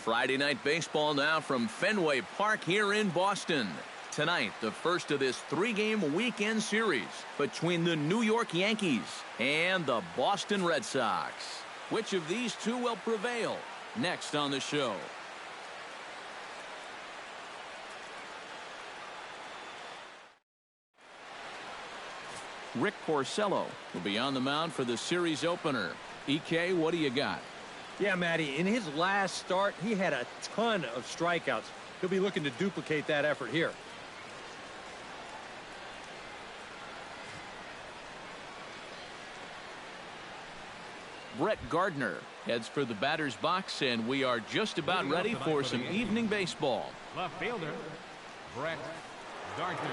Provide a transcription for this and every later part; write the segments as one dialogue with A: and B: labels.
A: Friday night baseball now from Fenway Park here in Boston. Tonight, the first of this 3-game weekend series between the New York Yankees and the Boston Red Sox. Which of these two will prevail? Next on the show. Rick Porcello will be on the mound for the series opener. EK, what do you got?
B: Yeah, Matty, in his last start, he had a ton of strikeouts. He'll be looking to duplicate that effort here.
A: Brett Gardner heads for the batter's box, and we are just about ready for some evening baseball.
C: Left fielder, Brett Gardner.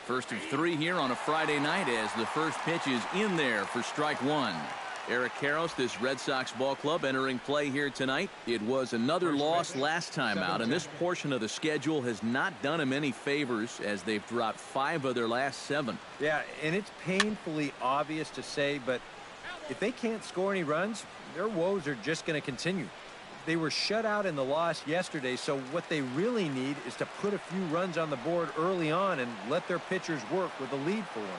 A: First of 3 here on a Friday night as the first pitch is in there for strike one. Eric Karros, this Red Sox ball club entering play here tonight. It was another loss last time out, and this portion of the schedule has not done him any favors as they've dropped 5 of their last 7.
B: Yeah, and it's painfully obvious to say, but if they can't score any runs, their woes are just going to continue. They were shut out in the loss yesterday, so what they really need is to put a few runs on the board early on and let their pitchers work with the lead for once.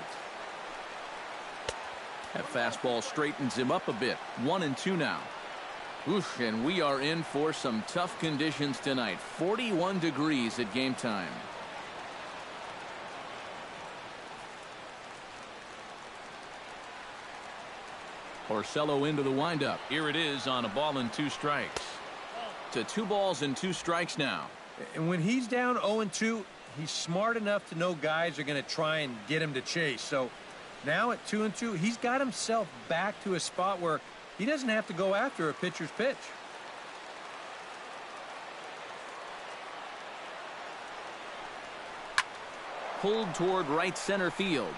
A: That fastball straightens him up a bit. 1-2 now. Oof, and we are in for some tough conditions tonight. 41 degrees at game time. Porcello into the windup. Here it is on a ball and 2 strikes. To 2 balls and 2 strikes now.
B: And when he's down 0-2, he's smart enough to know guys are going to try and get him to chase. So now at 2-2, he's got himself back to a spot where he doesn't have to go after a pitcher's pitch.
A: Pulled toward right center field.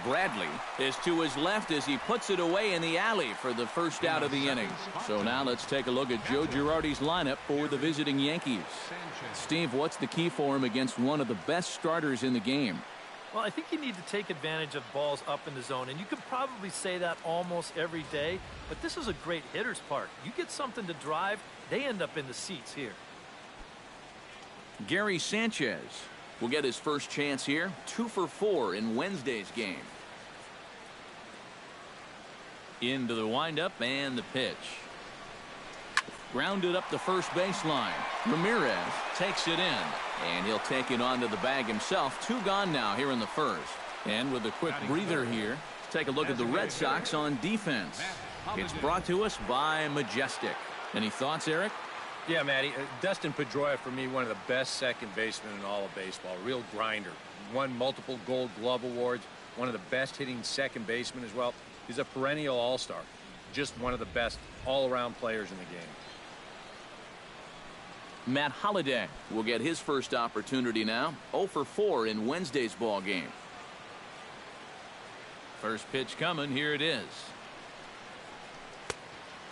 A: Bradley is to his left as he puts it away in the alley for the first out of the inning. So now let's take a look at Joe Girardi's lineup for the visiting Yankees. Steve, what's the key for him against one of the best starters in the game?
D: Well, I think you need to take advantage of balls up in the zone, and you could probably say that almost every day, but this is a great hitter's park. You get something to drive, they end up in the seats here.
A: Gary Sanchez will get his first chance here. 2 for 4 in Wednesday's game. Into the windup and the pitch. Grounded up the first baseline. Ramirez takes it in, and he'll take it onto the bag himself. 2 gone now here in the first. And with a quick breather here, take a look at the Red Sox on defense. It's brought to us by Majestic. Any thoughts, Eric?
B: Yeah, Matty. Dustin Pedroia, for me, one of the best second basemen in all of baseball. Real grinder. Won multiple Gold Glove awards. One of the best hitting second basemen as well. He's a perennial all-star. Just one of the best all-around players in the game.
A: Matt Holliday will get his first opportunity now. 0 for 4 in Wednesday's ball game. First pitch coming. Here it is.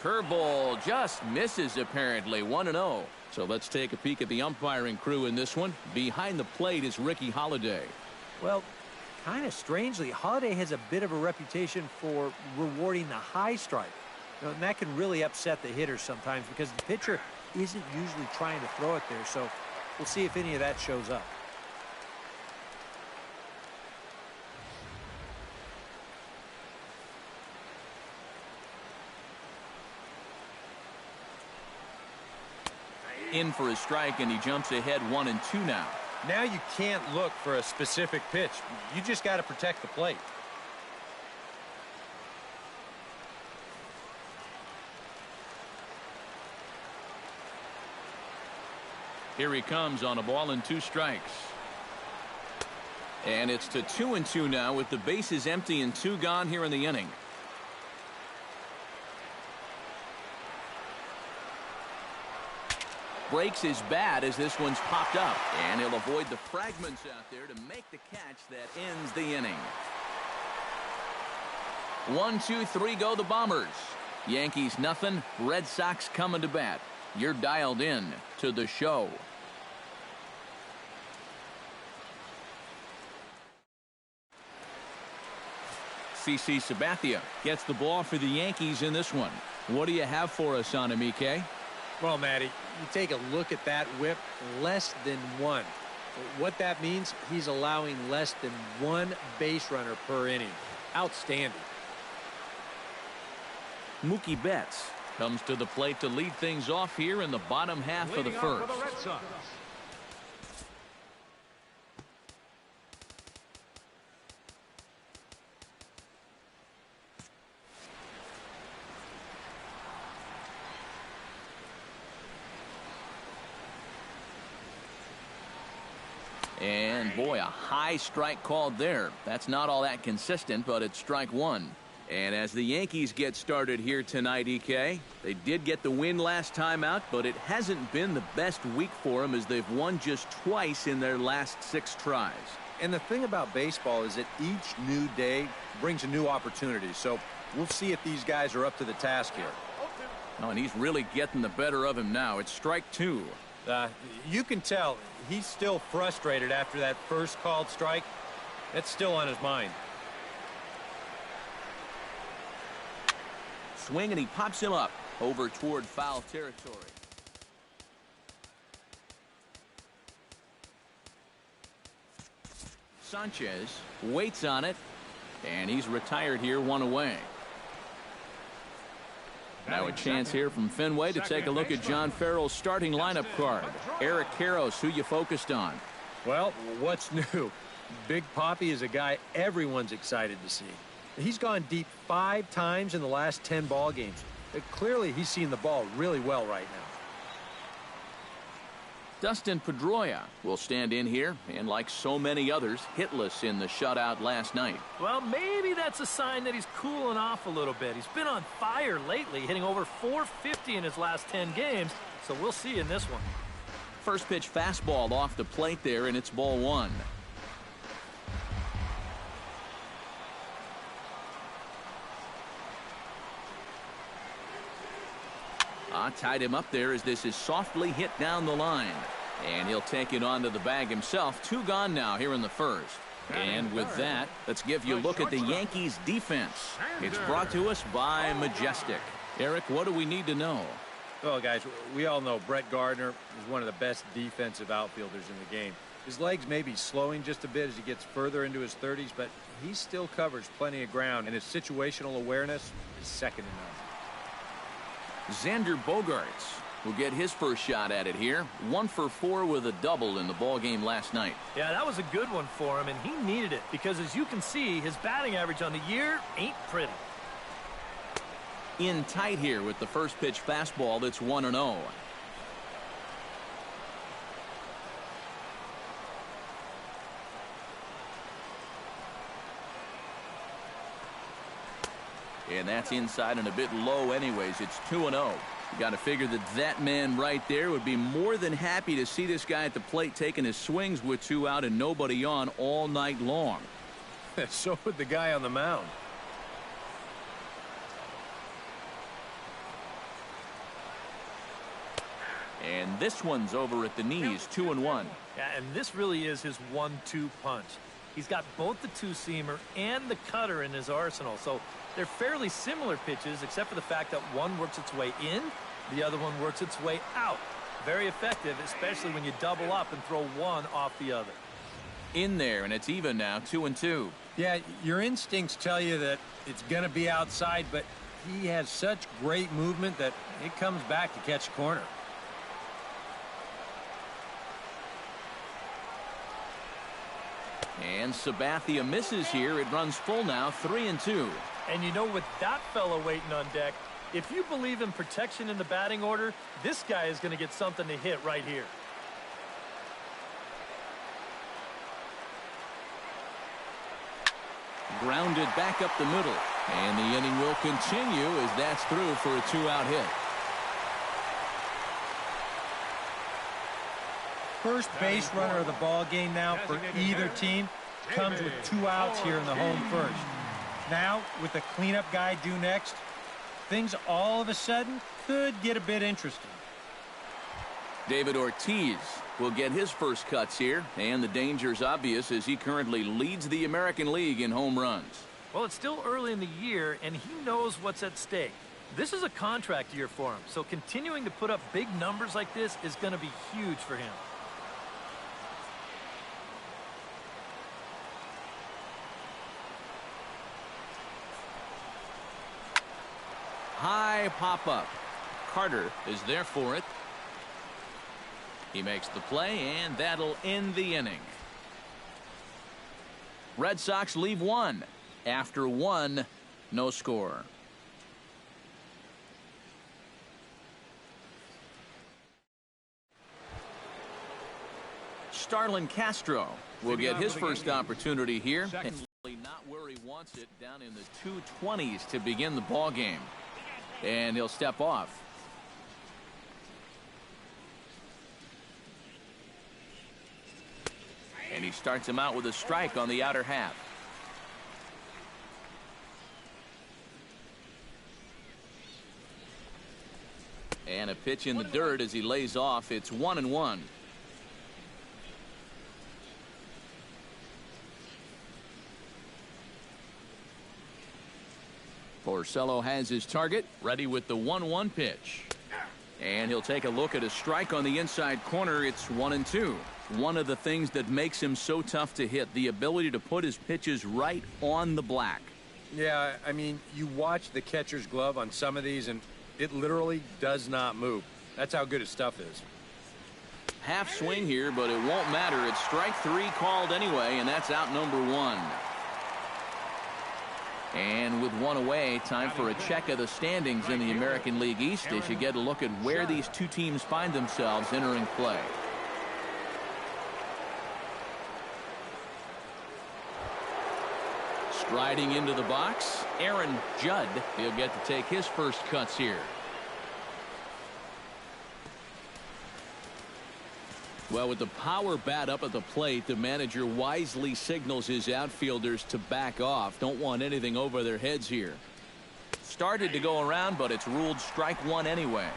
A: Curveball just misses apparently. 1-0. So let's take a peek at the umpiring crew in this one. Behind the plate is Ricky Holliday.
B: Well, kind of strangely, Holliday has a bit of a reputation for rewarding the high strike. And that can really upset the hitter sometimes because the pitcher isn't usually trying to throw it there. So we'll see if any of that shows up.
A: In for a strike, and he jumps ahead 1-2 now.
B: Now you can't look for a specific pitch. You just got to protect the plate.
A: Here he comes on a ball and 2 strikes. And it's to 2-2 now with the bases empty and 2 gone here in the inning. Breaks his bat as this one's popped up, and he'll avoid the fragments out there to make the catch that ends the inning. 1, 2, 3 go the Bombers. Yankees nothing, Red Sox coming to bat. You're dialed in to the show. CC Sabathia gets the ball for the Yankees in this one. What do you have for us on him, EK?
B: Well, Matty, you take a look at that whip, less than 1. What that means, he's allowing less than 1 base runner per inning. Outstanding.
A: Mookie Betts comes to the plate to lead things off here in the bottom half of the first. And boy, a high strike called there. That's not all that consistent, but it's strike 1. And as the Yankees get started here tonight, EK, they did get the win last time out, but it hasn't been the best week for them as they've won just twice in their last 6 tries.
B: And the thing about baseball is that each new day brings a new opportunity. So we'll see if these guys are up to the task here.
A: Oh, and he's really getting the better of him now. It's strike 2.
B: You can tell he's still frustrated after that first called strike. That's still on his mind.
A: Swing, and he pops him up over toward foul territory. Sanchez waits on it, and he's retired here, 1 away. Now a chance here from Fenway to take a look at John Farrell's starting lineup card. Eric Karros, who you focused on?
B: Well, what's new? Big Papi is a guy everyone's excited to see. He's gone deep 5 times in the last 10 ball games. Clearly, he's seeing the ball really well right now.
A: Dustin Pedroia will stand in here, and like so many others, hitless in the shutout last night.
D: Well, maybe that's a sign that he's cooling off a little bit. He's been on fire lately, hitting over .450 in his last 10 games, so we'll see in this one.
A: First pitch fastball off the plate there, and it's ball 1. Tied him up there as this is softly hit down the line. And he'll take it onto the bag himself. 2 gone now here in the first. And with that, let's give you a look at the Yankees defense. It's brought to us by Majestic. Eric, what do we need to know?
B: Well, guys, we all know Brett Gardner is one of the best defensive outfielders in the game. His legs may be slowing just a bit as he gets further into his 30s, but he still covers plenty of ground, and his situational awareness is second to none.
A: Xander Bogaerts will get his first shot at it here. 1 for 4 with a double in the ball game last night.
D: Yeah, that was a good one for him, and he needed it because, as you can see, his batting average on the year ain't pretty.
A: In tight here with the first pitch fastball that's 1-0. And that's inside and a bit low anyways. It's 2-0. You got to figure that man right there would be more than happy to see this guy at the plate taking his swings with 2 out and nobody on all night long.
B: So would the guy on the mound.
A: And this one's over at the knees, 2-1.
D: Yeah, and this really is his 1-2 punch. He's got both the two-seamer and the cutter in his arsenal, so they're fairly similar pitches except for the fact that one works its way in, the other one works its way out. Very effective, especially when you double up and throw one off the other.
A: In there, and it's even now, 2-2.
B: Yeah, your instincts tell you that it's going to be outside, but he has such great movement that it comes back to catch a corner.
A: And Sabathia misses here. It runs full now, 3-2.
D: And you know, with that fella waiting on deck, if you believe in protection in the batting order, this guy is going to get something to hit right here.
A: Grounded back up the middle. And the inning will continue as that's through for a 2-out hit.
B: First base runner of the ball game now for either team comes with 2 outs here in the home first. Now, with the cleanup guy due next, things all of a sudden could get a bit interesting.
A: David Ortiz will get his first cuts here, and the danger's obvious as he currently leads the American League in home runs.
D: Well, it's still early in the year, and he knows what's at stake. This is a contract year for him, so continuing to put up big numbers like this is going to be huge for him.
A: High pop-up. Carter is there for it. He makes the play, and that'll end the inning. Red Sox leave one. After one, no score. Starlin Castro will get his first opportunity here. Not where he wants it, down in the 220s to begin the ball game. And he'll step off. And he starts him out with a strike on the outer half. And a pitch in the dirt as he lays off. It's 1-1. Porcello has his target, ready with the 1-1 pitch. And he'll take a look at a strike on the inside corner. It's 1-2. One of the things that makes him so tough to hit, the ability to put his pitches right on the black.
B: Yeah, I mean, you watch the catcher's glove on some of these, and it literally does not move. That's how good his stuff is.
A: Half swing here, but it won't matter. It's strike 3 called anyway, and that's out number 1. And with one away, time for a check of the standings in the American League East as you get a look at where these two teams find themselves entering play. Striding into the box, Aaron Judd. He'll get to take his first cuts here. Well, with the power bat up at the plate, the manager wisely signals his outfielders to back off. Don't want anything over their heads here. Started to go around, but it's ruled strike 1 anyway.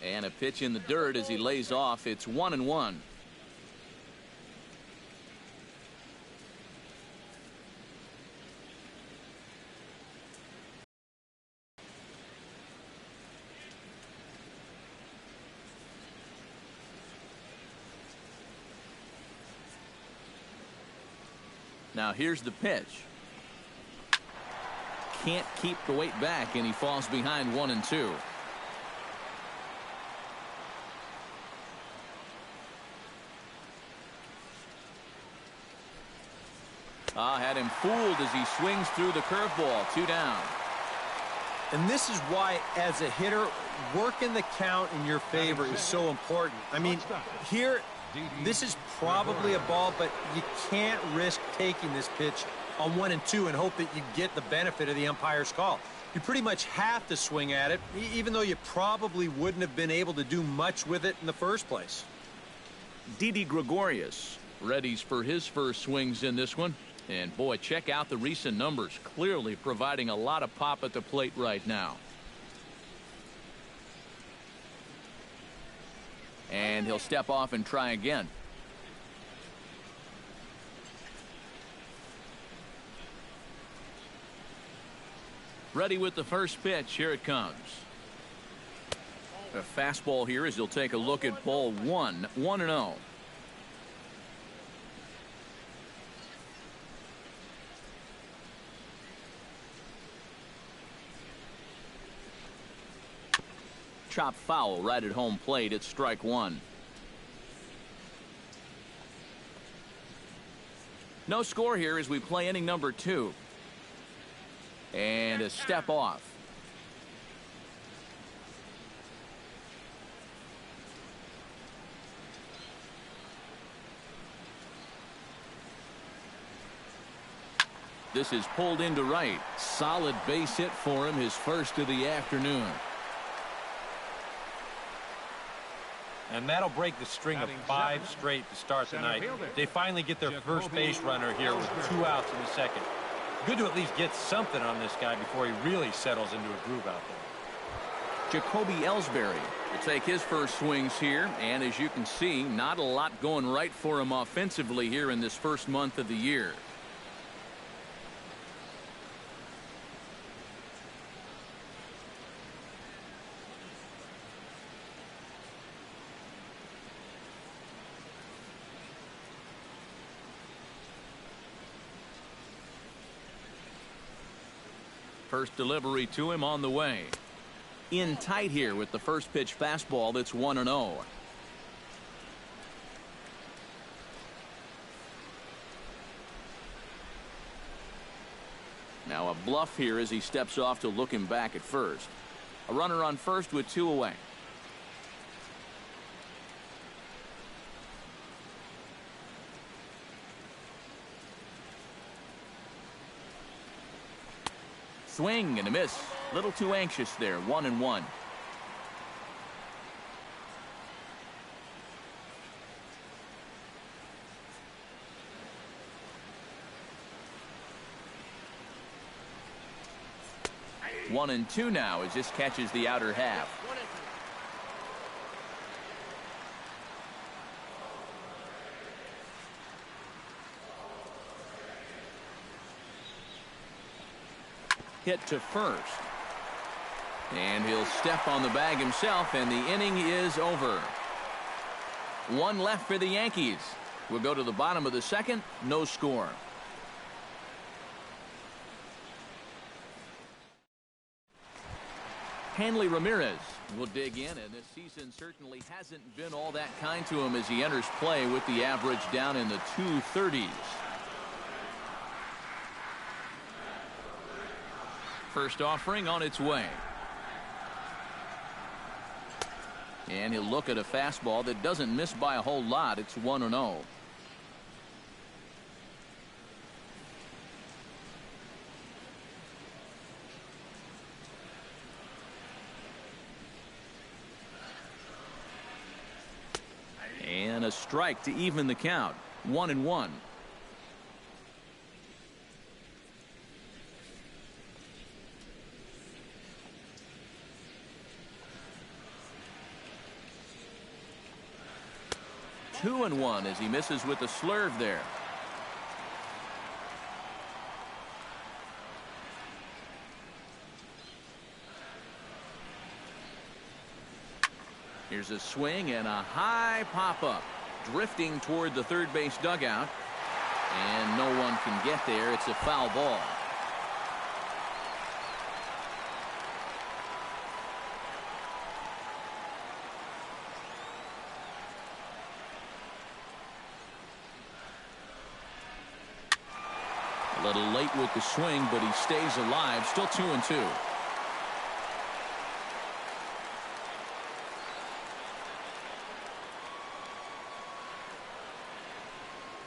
A: And a pitch in the dirt as he lays off. It's 1-1. Now here's the pitch. Can't keep the weight back, and he falls behind 1-2. Had him fooled as he swings through the curveball. 2 down.
B: And this is why, as a hitter, working the count in your favor is so important. I mean, here, this is probably a ball, but you can't risk taking this pitch on 1-2 and hope that you get the benefit of the umpire's call. You pretty much have to swing at it, even though you probably wouldn't have been able to do much with it in the first place.
A: Didi Gregorius readies for his first swings in this one. And boy, check out the recent numbers. Clearly providing a lot of pop at the plate right now. And he'll step off and try again. Ready with the first pitch. Here it comes. A fastball here as he'll take a look at ball 1. 1-0. chop foul right at home plate. It's strike one. No score here as we play inning number 2. And a step off. This is pulled into right. Solid base hit for him, his first of the afternoon.
B: And that'll break the string of 5 straight to start the night. They finally get their first base runner here with 2 outs in the second. Good to at least get something on this guy before he really settles into a groove out there.
A: Jacoby Ellsbury will take his first swings here. And as you can see, not a lot going right for him offensively here in this first month of the year. First delivery to him on the way. In tight here with the first pitch fastball that's 1-0. Now a bluff here as he steps off to look him back at first. A runner on first with 2 away. Swing and a miss. Little too anxious there. 1-1. One and two now as this catches the outer half. Hit to first. And he'll step on the bag himself, and the inning is over. 1 left for the Yankees. We'll go to the bottom of the second. No score. Hanley Ramirez will dig in, and this season certainly hasn't been all that kind to him as he enters play with the average down in the 230s. First offering on its way. And he'll look at a fastball that doesn't miss by a whole lot. It's 1-0. And a strike to even the count. 1-1. Two and one as he misses with the slurve there. Here's a swing and a high pop-up. Drifting toward the third base dugout. And no one can get there. It's a foul ball. A little late with the swing, but he stays alive. Still 2-2.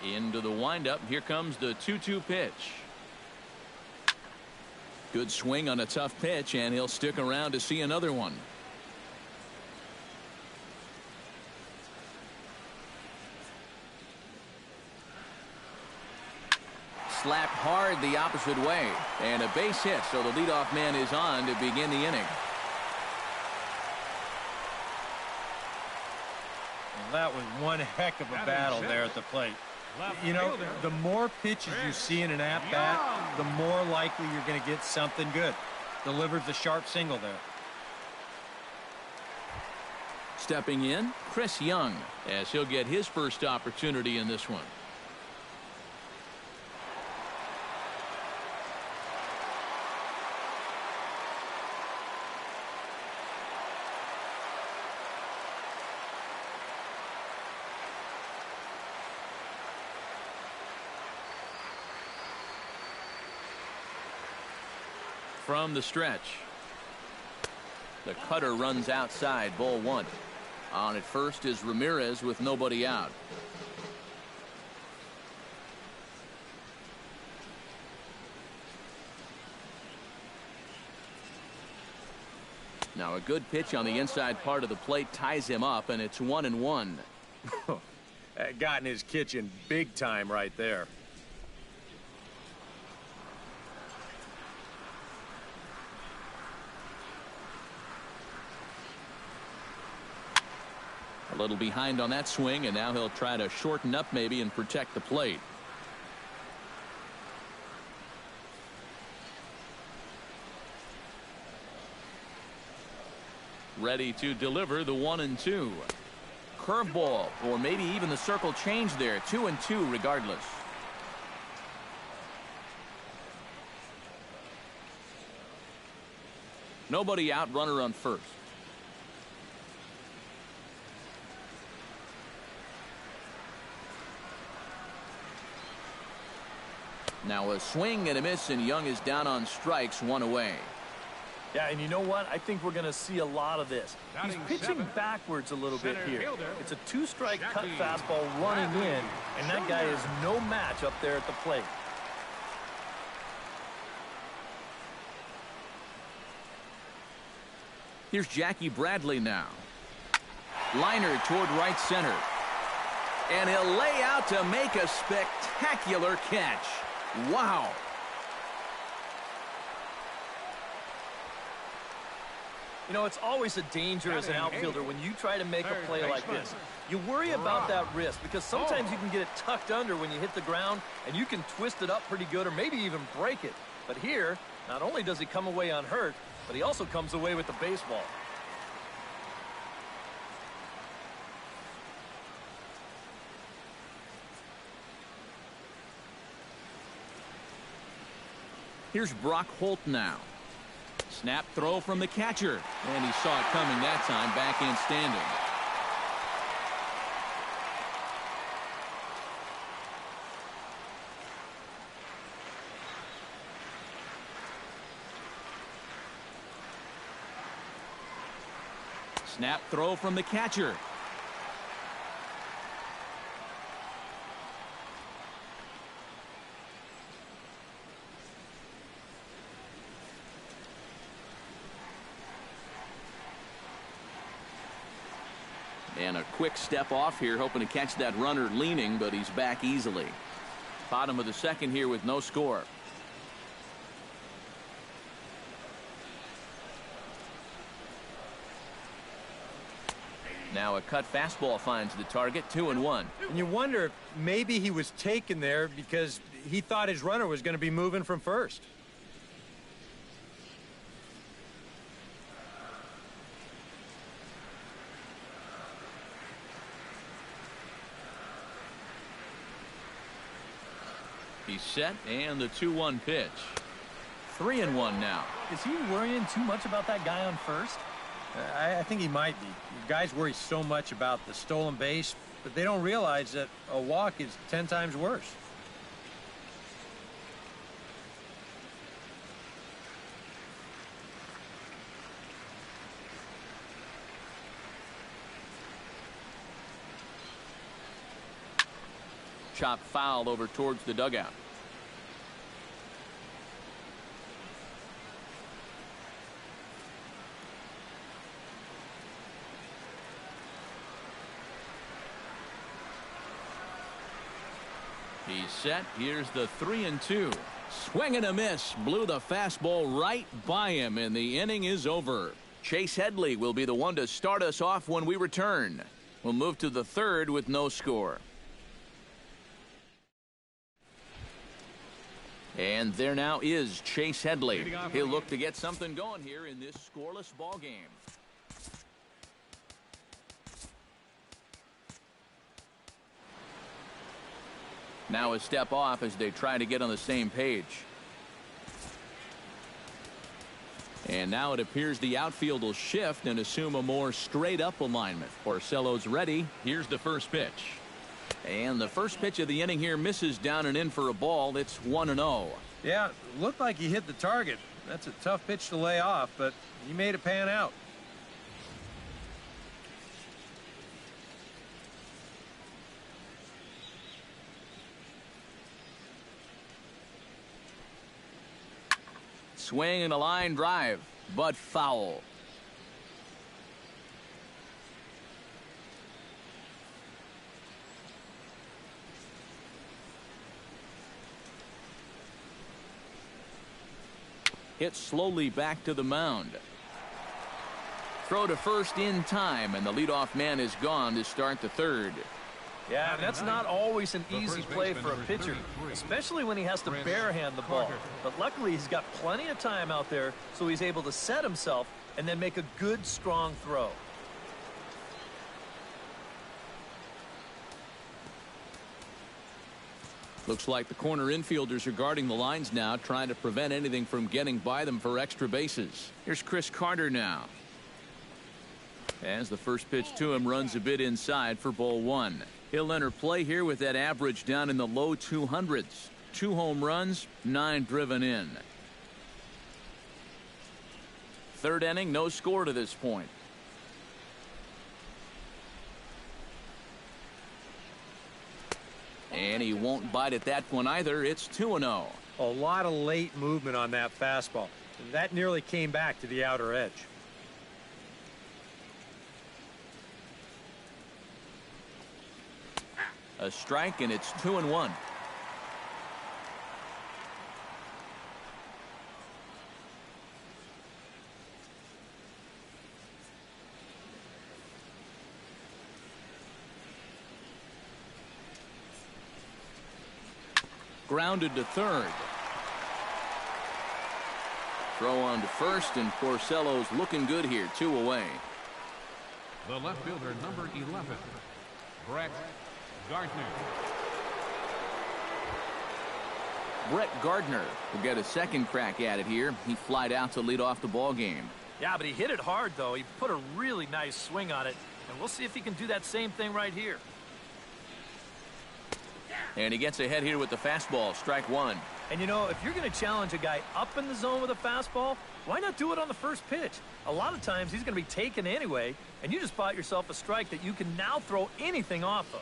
A: Into the windup. Here comes the 2-2 pitch. Good swing on a tough pitch, and he'll stick around to see another one. Slapped hard the opposite way, and a base hit, so the leadoff man is on to begin the inning.
B: Well, that was one heck of a battle there at the plate. You know, the more pitches you see in an at-bat, the more likely you're going to get something good. Delivers a sharp single there.
A: Stepping in, Chris Young, as he'll get his first opportunity in this one. from the stretch. The cutter runs outside, ball one. On at first is Ramirez with nobody out. Now a good pitch on the inside part of the plate ties him up, and it's 1-1.
B: That got in his kitchen big time right there.
A: A little behind on that swing, and now he'll try to shorten up maybe and protect the plate. Ready to deliver the 1-2. Curveball, or maybe even the circle change there. 2-2 regardless. Nobody out, runner on first. Now a swing and a miss, and Young is down on strikes, one away.
D: Yeah, and you know what? I think we're going to see a lot of this. He's
C: Batting
D: pitching
C: seventh,
D: backwards a little bit
C: center
D: here.
C: fielder,
D: It's a two-strike cut
C: Jackie
D: fastball running in, and that guy is no match up there at the plate.
A: Here's Jackie Bradley now. Liner toward right center. And he'll lay out to make a spectacular catch. Wow.
D: You know, it's always a danger as an outfielder when you try to make a play like this. You worry about that wrist because sometimes you can get it tucked under when you hit the ground, and you can twist it up pretty good or maybe even break it. But here, not only does he come away unhurt, but he also comes away with the baseball.
A: Here's Brock Holt now. Snap throw from the catcher, and he saw it coming that time, back in standing. Snap throw from the catcher. And a quick step off here, hoping to catch that runner leaning, but he's back easily. Bottom of the second here with no score. Now a cut fastball finds the target, 2-1.
B: And you wonder if maybe he was taken there because he thought his runner was going to be moving from first.
A: He's set, and the 2-1 pitch. 3-1 now.
D: Is he worrying too much about that guy on first?
B: I think he might be. Guys worry so much about the stolen base, but they don't realize that a walk is 10 times worse.
A: Chop foul over towards the dugout. He's set. Here's the 3-2. Swing and a miss. Blew the fastball right by him, and the inning is over. Chase Headley will be the one to start us off when we return. We'll move to the third with no score. And there now is Chase Headley. He'll look to get something going here in this scoreless ball game. Now a step off as they try to get on the same page. And now it appears the outfield will shift and assume a more straight up alignment. Porcello's ready. Here's the first pitch. And the first pitch of the inning here misses down and in for a ball. It's 1-0.
B: Yeah, looked like he hit the target, That's a tough pitch to lay off, but he made it pan out.
A: Swing and a line drive, but foul. Hit slowly back to the mound. Throw to first in time, and the leadoff man is gone to start the third.
D: Yeah, and that's not always an easy play for a pitcher, especially when he has to barehand the ball. But luckily, he's got plenty of time out there, so he's able to set himself and then make a good, strong throw.
A: Looks like the corner infielders are guarding the lines now, trying to prevent anything from getting by them for extra bases. Here's Chris Carter now. As the first pitch to him runs a bit inside for ball one. He'll enter play here with that average down in the low 200s. 2 home runs, 9 driven in. Third inning, no score to this point. And he won't bite at that one either. It's 2-0.
B: A lot of late movement on that fastball. That nearly came back to the outer edge.
A: A strike, and it's 2-1. Grounded to third. Throw on to first, and Porcello's looking good here. 2 away.
C: The left fielder, number 11, Brett Gardner.
A: Brett Gardner will get a second crack at it here. He flied out to lead off the ball game.
D: Yeah, but he hit it hard, though. He put a really nice swing on it, and we'll see if he can do that same thing right here.
A: And he gets ahead here with the fastball. Strike one.
D: And you know, if you're going to challenge a guy up in the zone with a fastball, why not do it on the first pitch? A lot of times he's going to be taken anyway, and you just bought yourself a strike that you can now throw anything off of.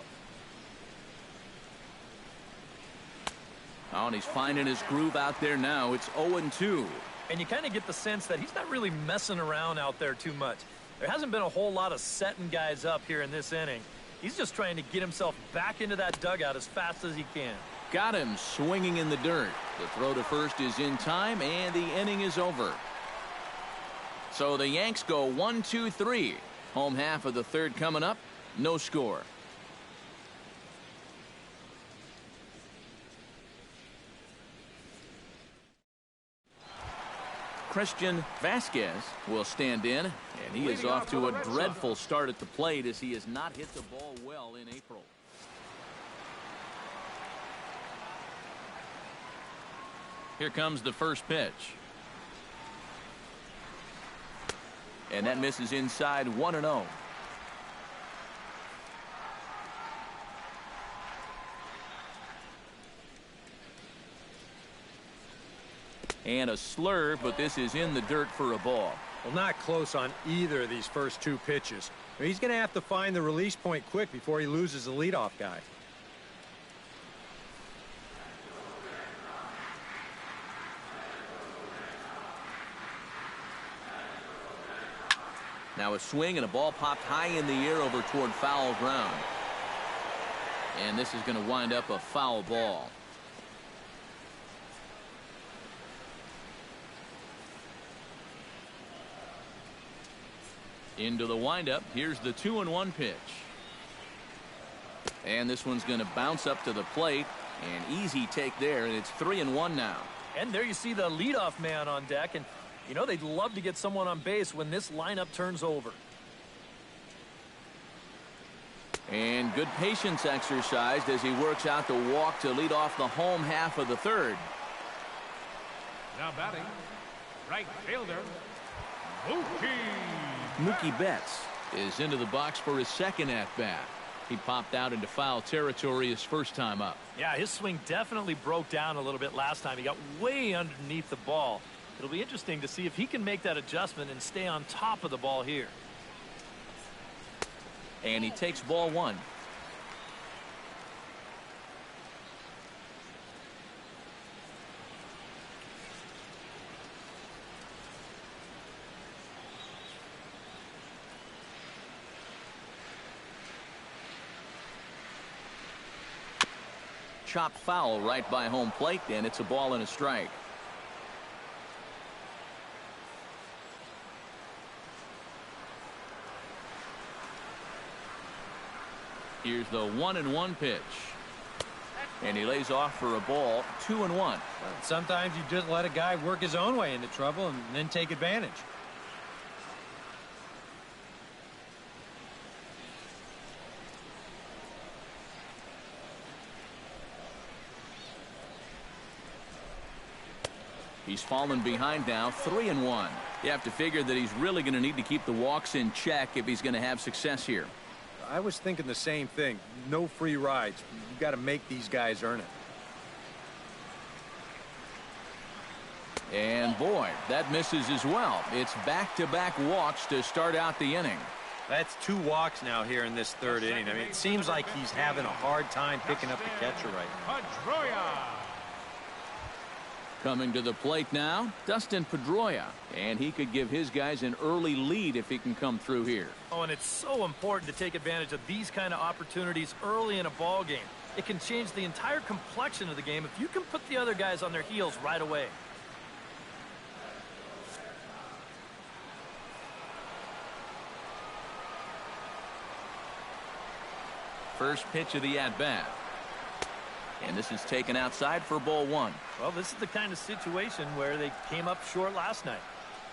A: Oh, and he's finding his groove out there now. It's 0-2.
D: And you kind of get the sense that he's not really messing around out there too much. There hasn't been a whole lot of setting guys up here in this inning. He's just trying to get himself back into that dugout as fast as he can.
A: Got him swinging in the dirt. The throw to first is in time, and the inning is over. So the Yanks go 1-2-3. Home half of the third coming up. No score. Christian Vasquez will stand in, and he is off to a dreadful start at the plate as he has not hit the ball well in April. Here comes the first pitch. And that misses inside. 1-0. And a slur, but this is in the dirt for a ball.
B: Well, not close on either of these first 2 pitches. He's going to have to find the release point quick before he loses the leadoff guy.
A: Now a swing, and a ball popped high in the air over toward foul ground. And this is going to wind up a foul ball. Into the windup. Here's the 2-1 pitch. And this one's going to bounce up to the plate. An easy take there, and it's 3-1 now.
D: And there you see the leadoff man on deck, and you know they'd love to get someone on base when this lineup turns over.
A: And good patience exercised as he works out the walk to lead off the home half of the third.
C: Now batting, right fielder,
A: Mookie Betts is into the box for his second at-bat. He popped out into foul territory his first time up.
D: Yeah, his swing definitely broke down a little bit last time. He got way underneath the ball. It'll be interesting to see if he can make that adjustment and stay on top of the ball here.
A: And he takes ball one. Chopped foul right by home plate, and it's a ball and a strike. Here's the 1-1 pitch. And he lays off for a ball, 2-1.
B: Sometimes you just let a guy work his own way into trouble and then take advantage.
A: He's fallen behind now, 3-1. You have to figure that he's really going to need to keep the walks in check if he's going to have success here.
B: I was thinking the same thing. No free rides. You got to make these guys earn it.
A: And boy, that misses as well. It's back-to-back walks to start out the inning.
B: That's 2 walks now here in this 3rd inning. I mean, it seems like he's having a hard time picking up the catcher right now.
A: Coming to the plate now, Dustin Pedroia, and he could give his guys an early lead if he can come through here.
D: Oh, and it's so important to take advantage of these kind of opportunities early in a ball game. It can change the entire complexion of the game if you can put the other guys on their heels right away.
A: First pitch of the at-bat. And this is taken outside for ball 1.
D: Well, this is the kind of situation where they came up short last night.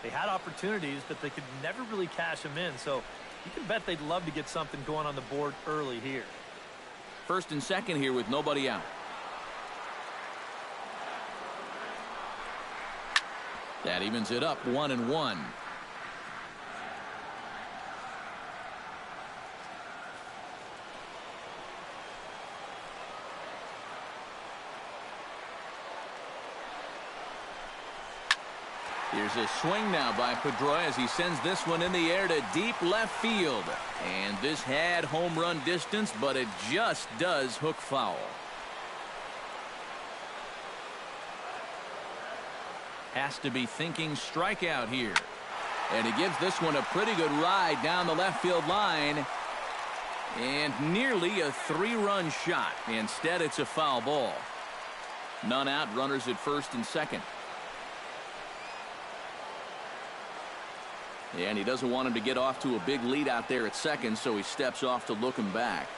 D: They had opportunities, but they could never really cash them in. So you can bet they'd love to get something going on the board early here.
A: First and second here with nobody out. That evens it up, 1-1. Here's a swing now by Pedroia as he sends this one in the air to deep left field. And this had home run distance, but it just does hook foul. Has to be thinking strikeout here. And he gives this one a pretty good ride down the left field line. And nearly a 3-run shot. Instead, it's a foul ball. None out, runners at first and second. And he doesn't want him to get off to a big lead out there at second, so he steps off to look him back.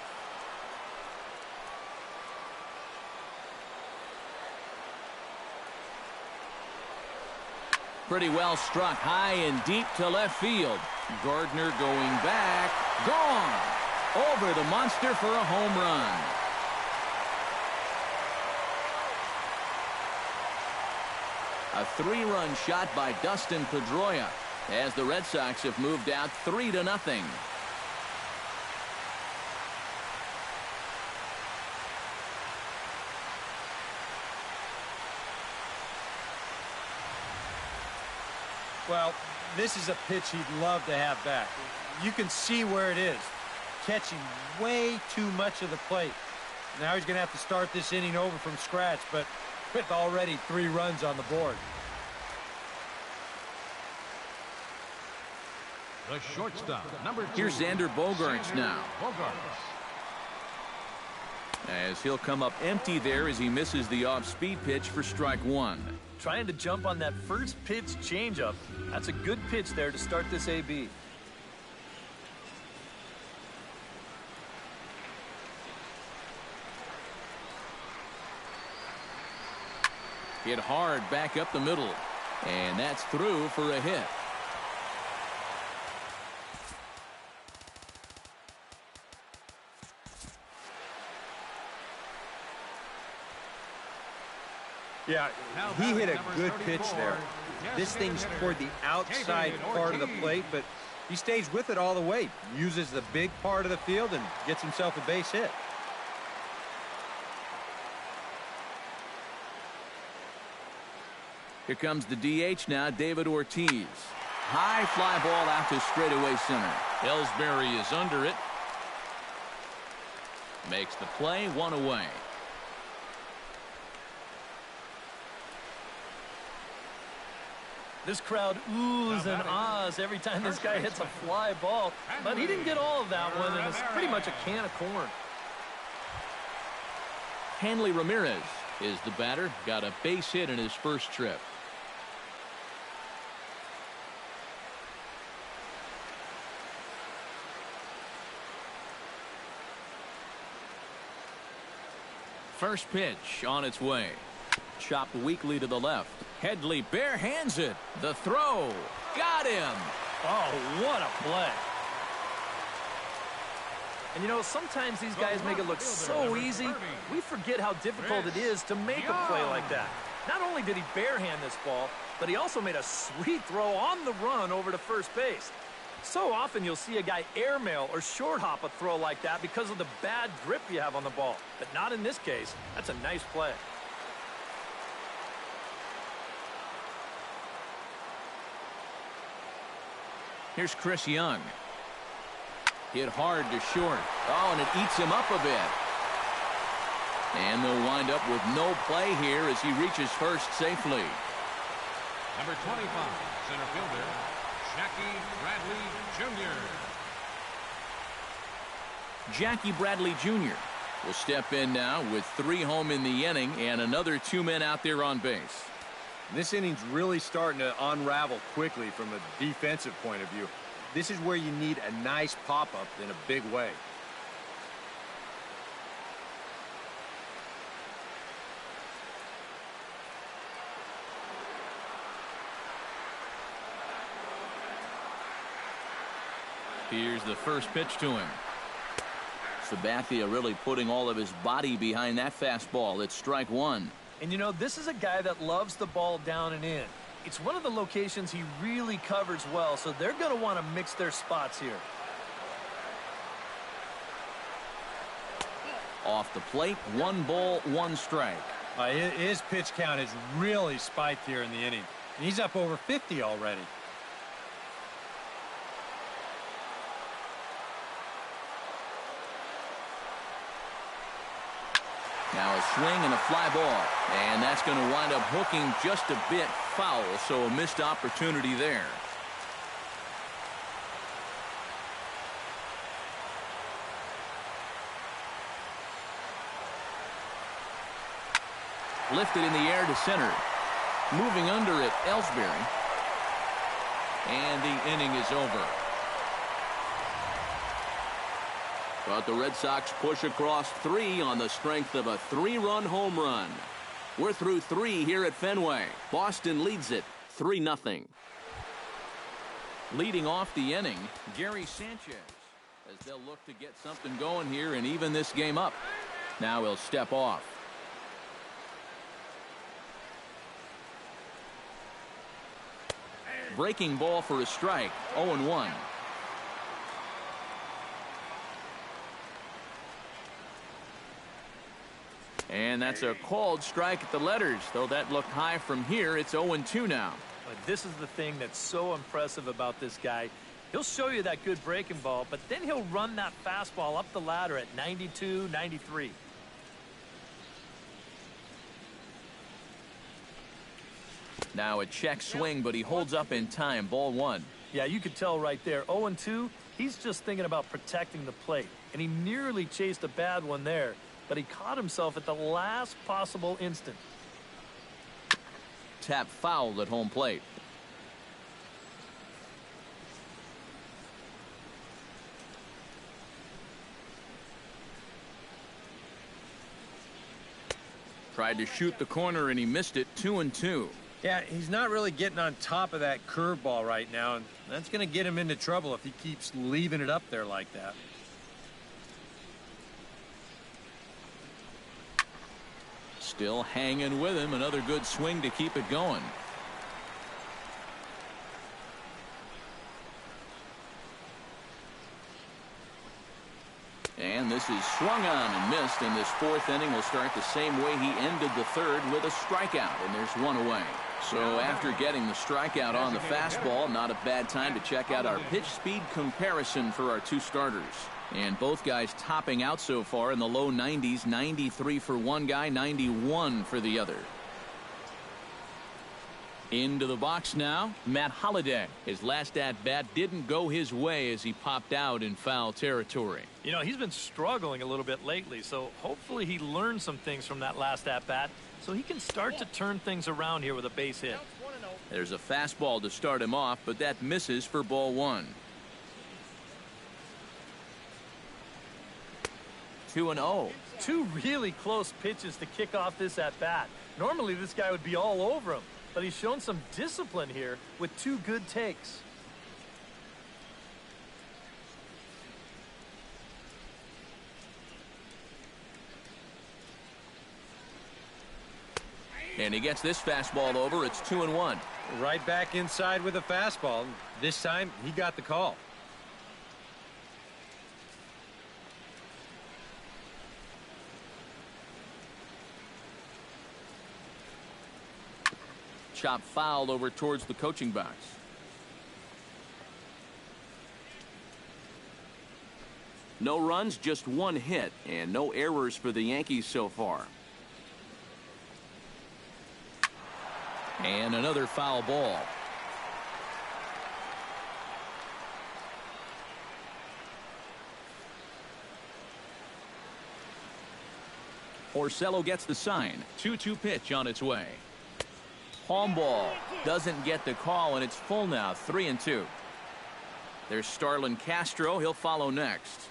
A: Pretty well struck high and deep to left field. Gardner going back. Gone. Over the monster for a home run. A 3-run shot by Dustin Pedroia, as the Red Sox have moved out 3-0.
B: Well, this is a pitch he'd love to have back. You can see where it is. Catching way too much of the plate. Now he's going to have to start this inning over from scratch, but with already 3 runs on the board.
C: The shortstop, number 2.
A: Here's Xander Bogaerts now.
C: Bogaerts.
A: As he'll come up empty there as he misses the off-speed pitch for strike 1.
D: Trying to jump on that first pitch changeup. That's a good pitch there to start this AB.
A: Hit hard back up the middle. And that's through for a hit.
B: Yeah, he hit a good pitch there. This thing's toward the outside part of the plate, but he stays with it all the way. Uses the big part of the field and gets himself a base hit.
A: Here comes the DH now, David Ortiz. High fly ball out to straightaway center. Ellsbury is under it. Makes the play, 1 away.
D: This crowd oohs and ahs every time this guy hits a fly ball. But he didn't get all of that one, and it's pretty much a can of corn.
A: Hanley Ramirez is the batter. Got a base hit in his first trip. First pitch on its way. Chopped weakly to the left. Headley bare hands it. The throw. Got him.
D: Oh, what a play. And you know, sometimes these guys make it look so easy, we forget how difficult it is to make a play like that. Not only did he barehand this ball, but he also made a sweet throw on the run over to first base. So often you'll see a guy airmail or short hop a throw like that because of the bad grip you have on the ball. But not in this case. That's a nice play.
A: Here's Chris Young. Hit hard to short. Oh, and it eats him up a bit. And they'll wind up with no play here as he reaches first safely.
C: Number 25, center fielder, Jackie Bradley Jr.
A: Jackie Bradley Jr. will step in now with 3 home in the inning and another 2 men out there on base.
B: This inning's really starting to unravel quickly from a defensive point of view. This is where you need a nice pop-up in a big way.
A: Here's the first pitch to him. Sabathia really putting all of his body behind that fastball. It's strike 1.
D: And you know, this is a guy that loves the ball down and in. It's one of the locations he really covers well, so they're going to want to mix their spots here.
A: Off the plate, 1 ball, 1 strike.
B: His pitch count has really spiked here in the inning. He's up over 50 already.
A: Now a swing and a fly ball. And that's going to wind up hooking just a bit foul, so a missed opportunity there. Lifted in the air to center. Moving under it, Ellsbury. And the inning is over. But the Red Sox push across 3 on the strength of a 3-run home run. We're through 3 here at Fenway. Boston leads it 3-0. Leading off the inning, Gary Sanchez, as they'll look to get something going here and even this game up. Now he'll step off. Breaking ball for a strike, 0-1. And that's a called strike at the letters, though that looked high from here. It's 0-2 now.
D: But this is the thing that's so impressive about this guy. He'll show you that good breaking ball, but then he'll run that fastball up the ladder at 92, 93.
A: Now a check swing, but he holds up in time. Ball 1.
D: Yeah, you could tell right there. 0-2, he's just thinking about protecting the plate. And he nearly chased a bad one there, but he caught himself at the last possible instant.
A: Tap fouled at home plate. Tried to shoot the corner and he missed it. 2-2.
B: Yeah, he's not really getting on top of that curveball right now, and that's going to get him into trouble if he keeps leaving it up there like that.
A: Still hanging with him. Another good swing to keep it going. And this is swung on and missed, and this fourth inning will start the same way he ended the third, with a strikeout, and there's one away. So after getting the strikeout on the fastball, not a bad time to check out our pitch speed comparison for our two starters. And both guys topping out so far in the low 90s, 93 for one guy, 91 for the other. Into the box now, Matt Holliday. His last at-bat didn't go his way as he popped out in foul territory.
D: You know, he's been struggling a little bit lately, so hopefully he learned some things from that last at-bat so he can start to turn things around here with a base hit.
A: There's a fastball to start him off, but that misses for ball one. 2-0.
D: Two really close pitches to kick off this at-bat. Normally this guy would be all over him, but he's shown some discipline here with two good takes.
A: And he gets this fastball over. It's 2-1.
B: Right back inside with a fastball. This time he got the call.
A: Chop fouled over towards the coaching box. No runs, just one hit, and no errors for the Yankees so far. And another foul ball. Porcello gets the sign. 2-2 pitch on its way. Palm ball doesn't get the call, and it's full now. 3-2. There's Starlin Castro. He'll follow next.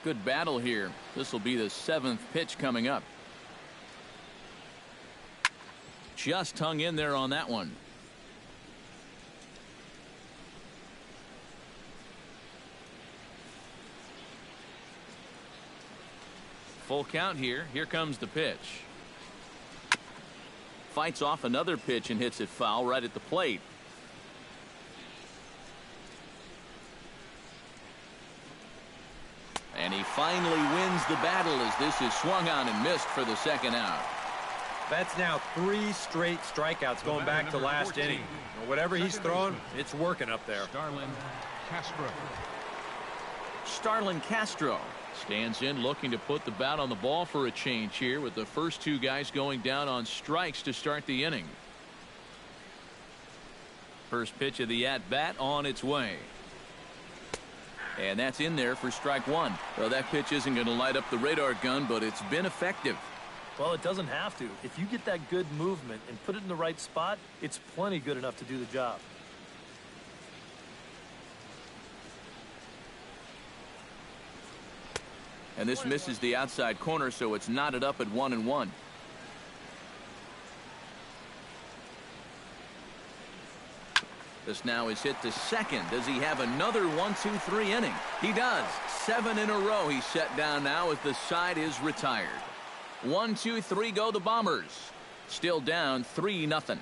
A: Good battle here. This will be the 7th pitch coming up. Just hung in there on that one. Full count here. Here comes the pitch. Fights off another pitch and hits it foul right at the plate. And he finally wins the battle as this is swung on and missed for the second out.
B: That's now 3 straight strikeouts going back to last inning. Whatever he's throwing, it's working up there.
A: Starlin Castro stands in, looking to put the bat on the ball for a change here, with the first two guys going down on strikes to start the inning. First pitch of the at-bat on its way. And that's in there for strike one. Well, that pitch isn't going to light up the radar gun, but it's been effective.
D: Well, it doesn't have to. If you get that good movement and put it in the right spot, it's plenty good enough to do the job.
A: And this misses the outside corner, so it's knotted up at 1-1. This now is hit to second. Does he have another 1-2-3 inning? He does. 7 in a row he's set down now as the side is retired. 1-2-3 go the Bombers. Still down 3-0.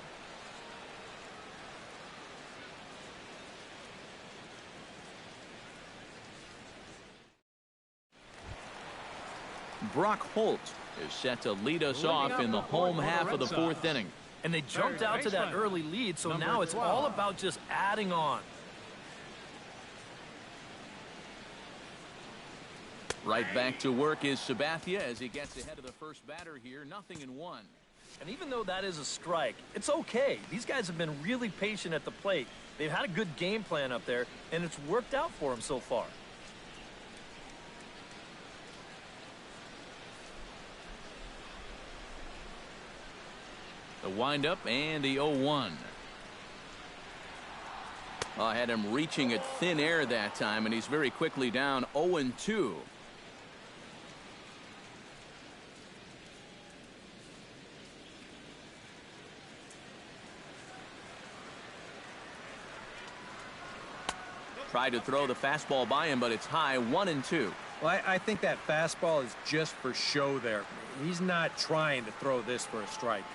A: Brock Holt is set to lead us off in the home half of the 4th inning.
D: And they jumped out to that early lead, so now it's all about just adding on.
A: Right back to work is Sabathia as he gets ahead of the first batter here. 0-1.
D: And even though that is a strike, it's okay. These guys have been really patient at the plate. They've had a good game plan up there, and it's worked out for them so far. The windup and the 0-1.
A: I had him reaching at thin air that time, and he's very quickly down 0-2. Tried to throw the fastball by him, but it's high. 1-2.
B: Well, I think that fastball is just for show there. He's not trying to throw this for a strike.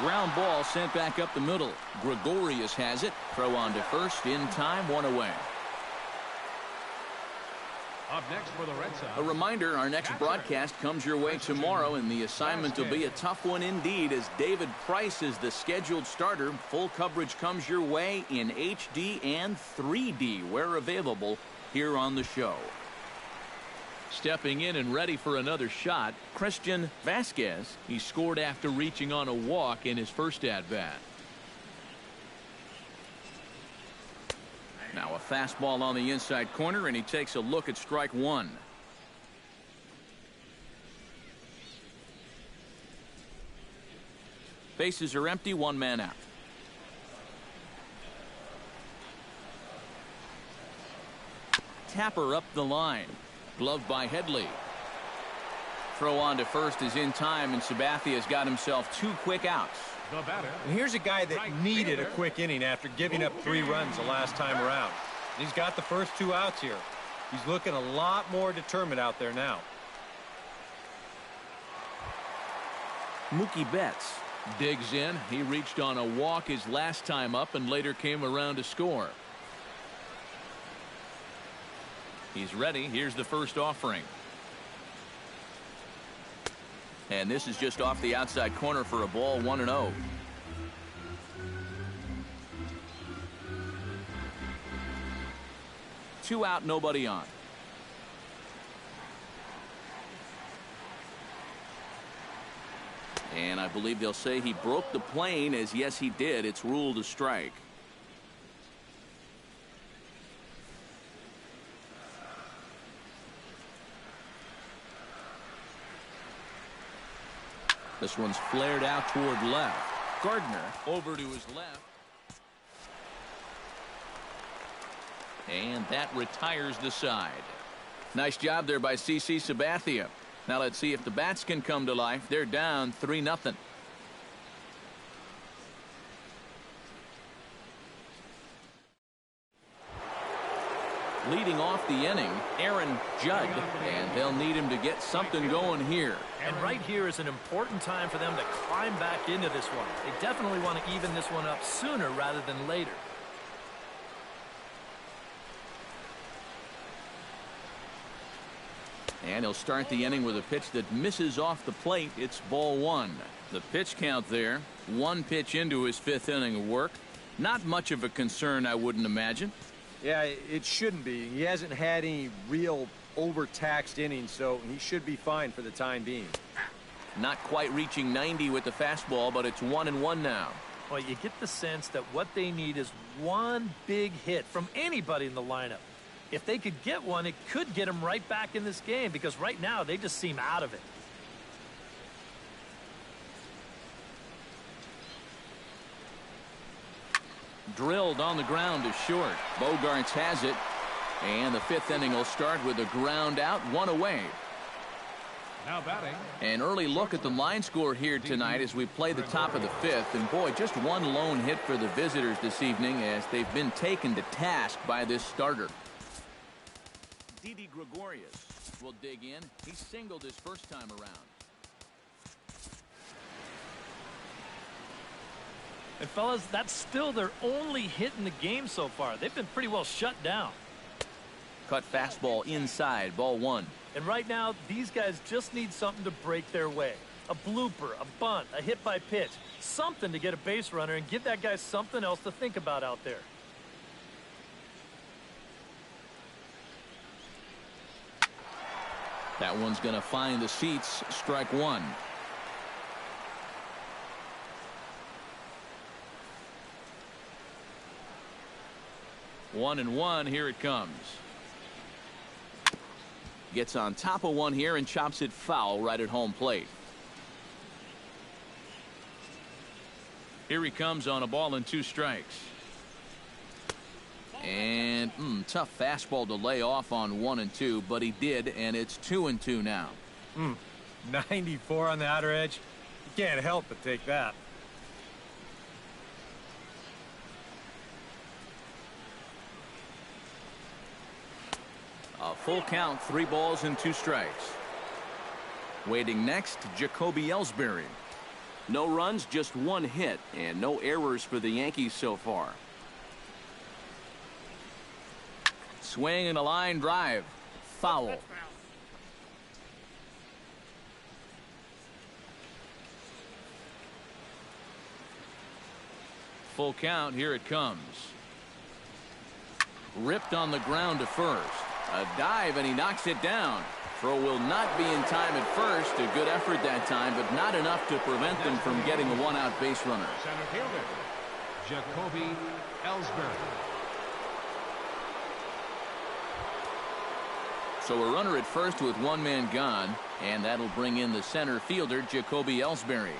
A: Ground ball sent back up the middle. Gregorius has it. Throw on to first in time, one away.
C: Up next for the Red Sox.
A: A reminder, our next broadcast comes your way tomorrow, and the assignment will be a tough one indeed as David Price is the scheduled starter. Full coverage comes your way in HD and 3D where available here on the show. Stepping in and ready for another shot, Christian Vasquez. He scored after reaching on a walk in his first at-bat. Now a fastball on the inside corner, and he takes a look at strike one. Bases are empty, one man out. Tapper up the line. Glove by Headley. Throw on to first is in time, and Sabathia has got himself 2 quick outs.
C: The batter.
B: And here's a guy that needed a quick inning after giving up 3 runs the last time around. He's got the first 2 outs here. He's looking a lot more determined out there now.
A: Mookie Betts digs in. He reached on a walk his last time up and later came around to score. He's ready. Here's the first offering. And this is just off the outside corner for a ball, 1-0. Two out, nobody on. And I believe they'll say he broke the plane, as yes he did. It's ruled a strike. This one's flared out toward left. Gardner over to his left. And that retires the side. Nice job there by CC Sabathia. Now let's see if the bats can come to life. They're down 3-0. Leading off the inning, Aaron Judd, and they'll need him to get something going here.
D: And right here is an important time for them to climb back into this one. They definitely want to even this one up sooner rather than later.
A: And he'll start the inning with a pitch that misses off the plate. It's ball 1. The pitch count there, 1 pitch into his 5th inning of work. Not much of a concern, I wouldn't imagine.
B: Yeah, it shouldn't be. He hasn't had any real overtaxed innings, so he should be fine for the time being.
A: Not quite reaching 90 with the fastball, but it's 1-1 now.
D: Well, you get the sense that what they need is one big hit from anybody in the lineup. If they could get one, it could get them right back in this game, because right now they just seem out of it.
A: Drilled on the ground to short. Bogarts has it. And the 5th inning will start with a ground out, 1 away.
C: Now batting.
A: An early look at the line score here tonight as we play the top of the 5th. And boy, just 1 lone hit for the visitors this evening as they've been taken to task by this starter. Didi Gregorius will dig in. He singled his first time around.
D: And fellas, that's still their only hit in the game so far. They've been pretty well shut down.
A: Cut fastball inside, ball 1.
D: And right now, these guys just need something to break their way. A blooper, a bunt, a hit by pitch. Something to get a base runner and give that guy something else to think about out there.
A: That one's going to find the seats. Strike 1. One and one. Here it comes. Gets on top of one here and chops it foul right at home plate. Here he comes on a ball and 2 strikes. And tough fastball to lay off on 1 and 2, but he did, and it's 2 and 2 now.
B: 94 on the outer edge. You can't help but take that.
A: A full count, 3 balls and 2 strikes. Waiting next, Jacoby Ellsbury. No runs, just one hit, and no errors for the Yankees so far. Swing and a line drive. Foul. Full count. Here it comes. Ripped on the ground to first. A dive, and he knocks it down. Throw will not be in time at first. A good effort that time, but not enough to prevent them from getting a one-out base runner.
C: Center fielder, Jacoby Ellsbury.
A: So a runner at first with one man gone, and that'll bring in the center fielder, Jacoby Ellsbury.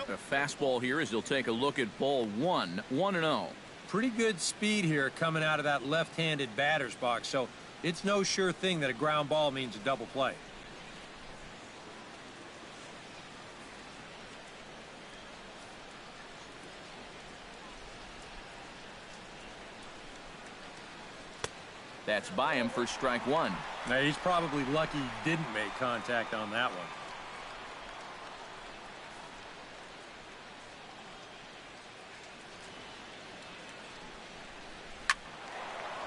A: A fastball here as he'll take a look at ball one. 1-0.
B: Pretty good speed here coming out of that left-handed batter's box, so it's no sure thing that a ground ball means a double play.
A: That's by him for strike one.
B: Now, he's probably lucky he didn't make contact on that one.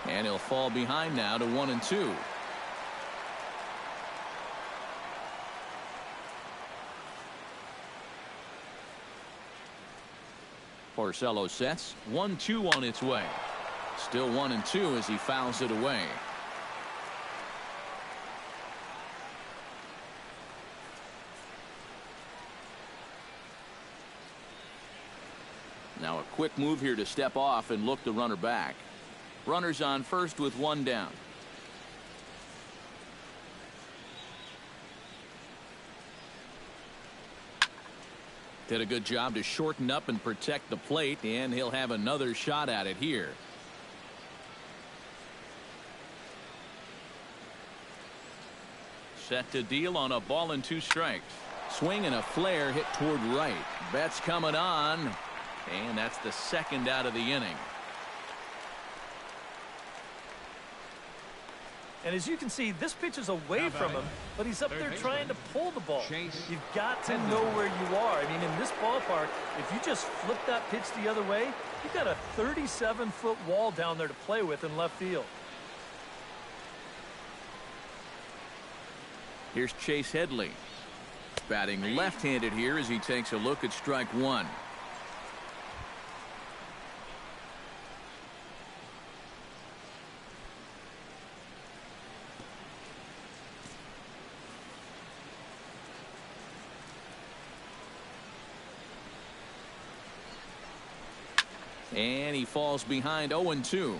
A: And he'll fall behind now to 1-2. Porcello sets. 1-2 on its way. Still 1-2 as he fouls it away. Now a quick move here to step off and look the runner back. Runners on first with one down. Did a good job to shorten up and protect the plate, and he'll have another shot at it here. Set to deal on a ball and 2 strikes. Swing and a flare hit toward right. Betts coming on, and that's the second out of the inning.
D: And as you can see, this pitch is away from him, but he's up there trying to pull the ball. You've got to know where you are. I mean, in this ballpark, if you just flip that pitch the other way, you've got a 37-foot wall down there to play with in left field.
A: Here's Chase Headley. Batting left-handed here as he takes a look at strike one. And he falls behind 0-2.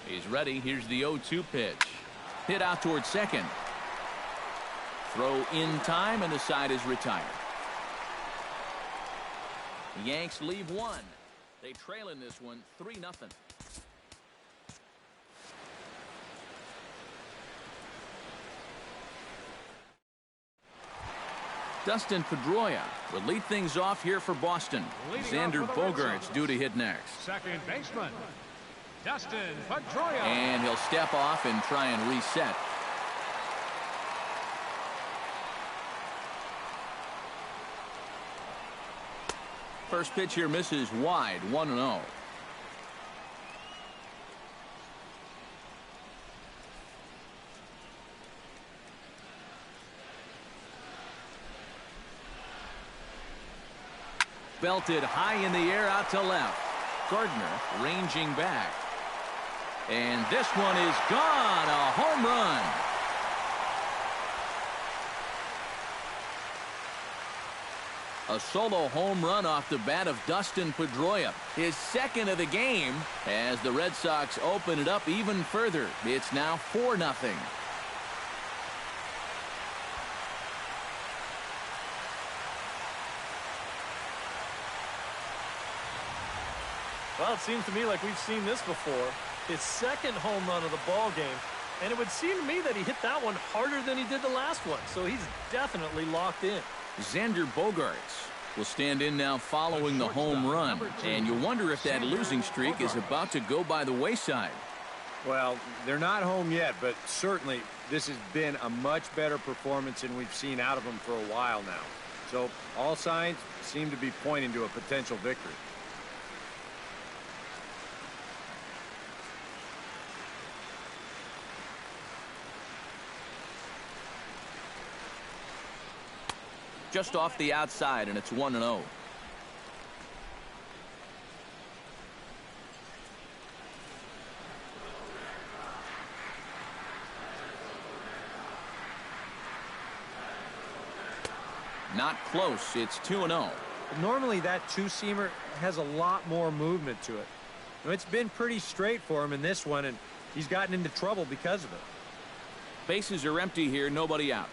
A: He's ready. Here's the 0-2 pitch. Hit out towards second. Throw in time, and the side is retired. The Yanks leave one. They trail in this one 3-0. Dustin Pedroia will lead things off here for Boston. Xander Bogaerts due to hit next.
C: Second baseman, Dustin Pedroia.
A: And he'll step off and try and reset. First pitch here misses wide. 1-0. Belted high in the air out to left. Gardner ranging back. And this one is gone. A home run. A solo home run off the bat of Dustin Pedroia. His second of the game as the Red Sox open it up even further. It's now 4-0.
D: Well, it seems to me like we've seen this before. His second home run of the ball game. And it would seem to me that he hit that one harder than he did the last one. So he's definitely locked in.
A: Xander Bogaerts will stand in now following the home run. And you wonder if that losing streak is about to go by the wayside.
B: Well, they're not home yet, but certainly this has been a much better performance than we've seen out of them for a while now. So all signs seem to be pointing to a potential victory.
A: Just off the outside, and it's 1-0. Not close. It's 2-0.
B: Normally that two-seamer has a lot more movement to it. It's been pretty straight for him in this one, and he's gotten into trouble because of it.
A: Bases are empty here, nobody out.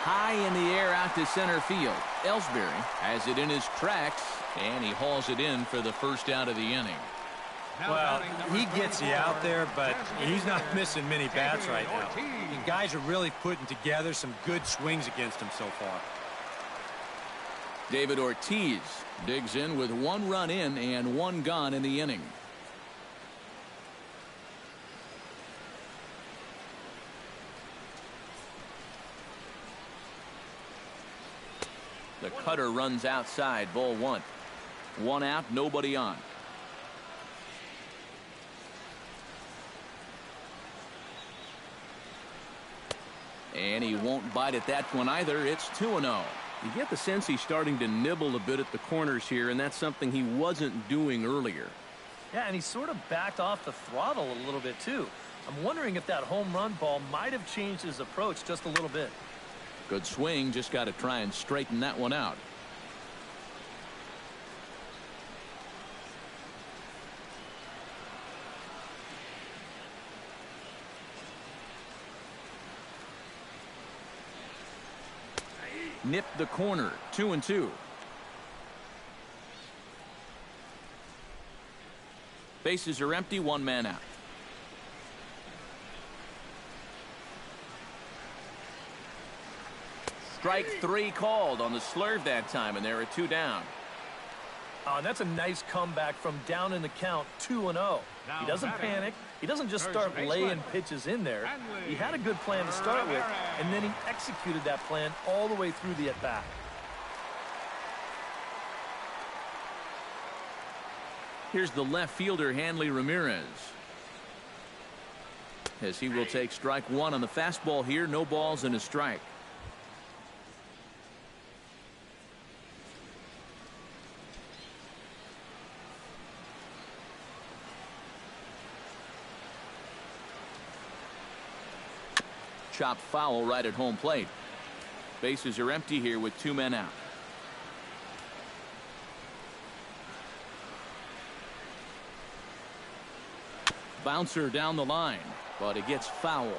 A: High in the air out to center field. Ellsbury has it in his tracks, and he hauls it in for the first out of the inning.
B: Well, he gets you out there, but he's not missing many bats right now. The guys are really putting together some good swings against him so far.
A: David Ortiz digs in with 1 run in and 1 gone in the inning. The cutter runs outside, ball 1. 1 out, nobody on. And he won't bite at that one either. It's 2-0. You get the sense he's starting to nibble a bit at the corners here, and that's something he wasn't doing earlier.
D: Yeah, and he sort of backed off the throttle a little bit, too. I'm wondering if that home run ball might have changed his approach just a little bit.
A: Good swing, just got to try and straighten that one out. Nipped the corner, 2-2. Bases are empty, 1 man out. Strike 3 called on the slurve that time, and there are 2 down.
D: And that's a nice comeback from down in the count, 2-0. He doesn't panic. He doesn't just start laying pitches in there. He had a good plan to start with, and then he executed that plan all the way through the at-bat.
A: Here's the left fielder, Hanley Ramirez. As he will take strike 1 on the fastball here, no balls and a strike. Chopped foul right at home plate. Bases are empty here with 2 men out. Bouncer down the line, but it gets foul.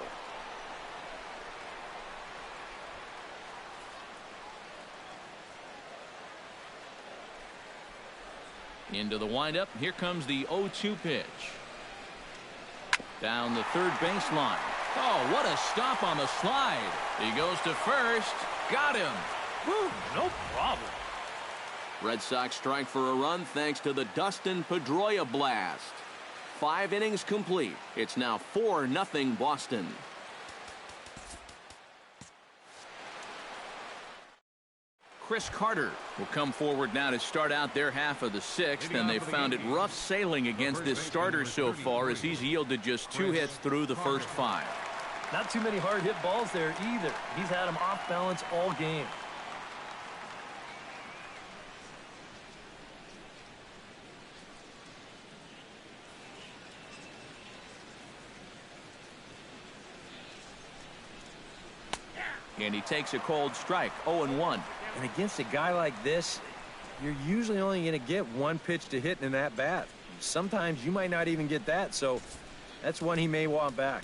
A: Into the windup. Here comes the 0-2 pitch. Down the third baseline. Oh, what a stop on the slide. He goes to first. Got him.
D: Woo, no problem.
A: Red Sox strike for a run thanks to the Dustin Pedroia blast. 5 innings complete. It's now 4-0 Boston. Chris Carter will come forward now to start out their half of the 6th, and they've found it rough sailing against this starter so far as he's yielded just 2 hits through the first 5.
D: Not too many hard hit balls there either. He's had them off balance all game.
A: And he takes a cold strike, 0-1.
B: And against a guy like this, you're usually only going to get 1 pitch to hit in that bat. Sometimes you might not even get that, so that's one he may want back.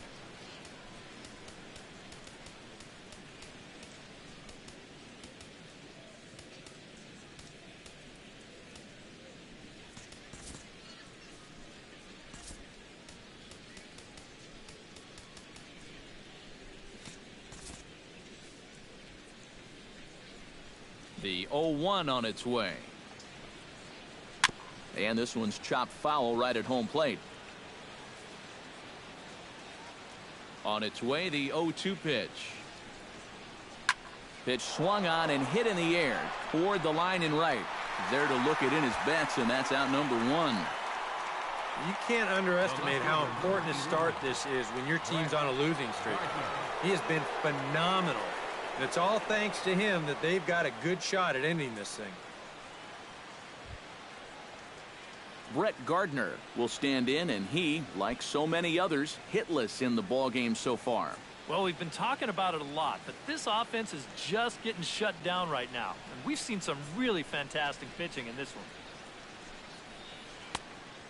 A: The 0-1 on its way. And this one's chopped foul right at home plate. On its way, the 0-2 pitch. Pitch swung on and hit in the air toward the line and right. There to look it in his bets, and that's out number one.
B: You can't underestimate how important a start this is when your team's on a losing streak. He has been phenomenal. And it's all thanks to him that they've got a good shot at ending this thing.
A: Brett Gardner will stand in, and he, like so many others, hitless in the ballgame so far.
D: Well, we've been talking about it a lot, but this offense is just getting shut down right now. And we've seen some really fantastic pitching in this one.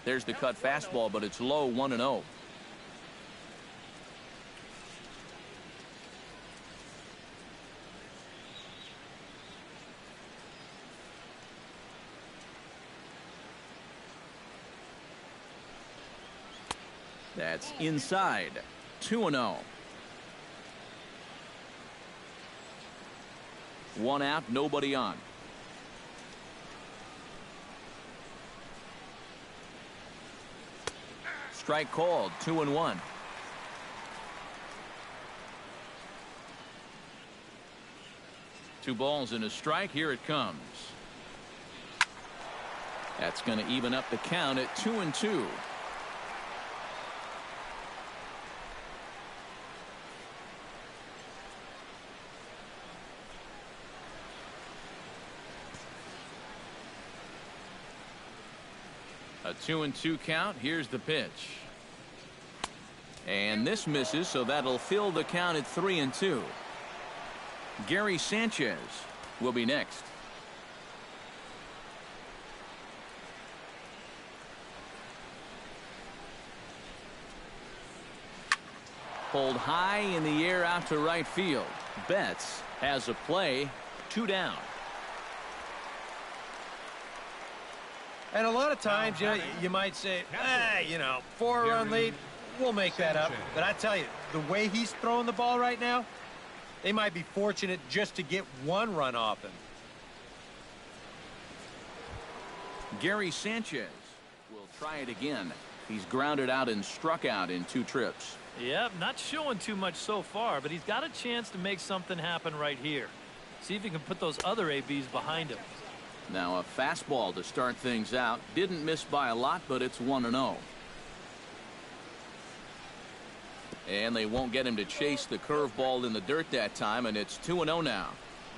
A: There's the cut fastball, but it's low, 1-0. That's inside, 2-0. One out, nobody on. Strike called, 2-1. Two balls and a strike. Here it comes. That's going to even up the count at 2-2. A 2-2 count. Here's the pitch. And this misses, so that'll fill the count at 3-2. Gary Sanchez will be next. Pulled high in the air out to right field. Betts has a play, 2 down.
B: And a lot of times, you might say, 4-run lead, we'll make that up. But I tell you, the way he's throwing the ball right now, they might be fortunate just to get 1 run off him.
A: Gary Sanchez will try it again. He's grounded out and struck out in 2 trips.
D: Yep, not showing too much so far, but he's got a chance to make something happen right here. See if he can put those other ABs behind him.
A: Now a fastball to start things out. Didn't miss by a lot, but it's 1-0. And they won't get him to chase the curveball in the dirt that time, and it's 2-0 now.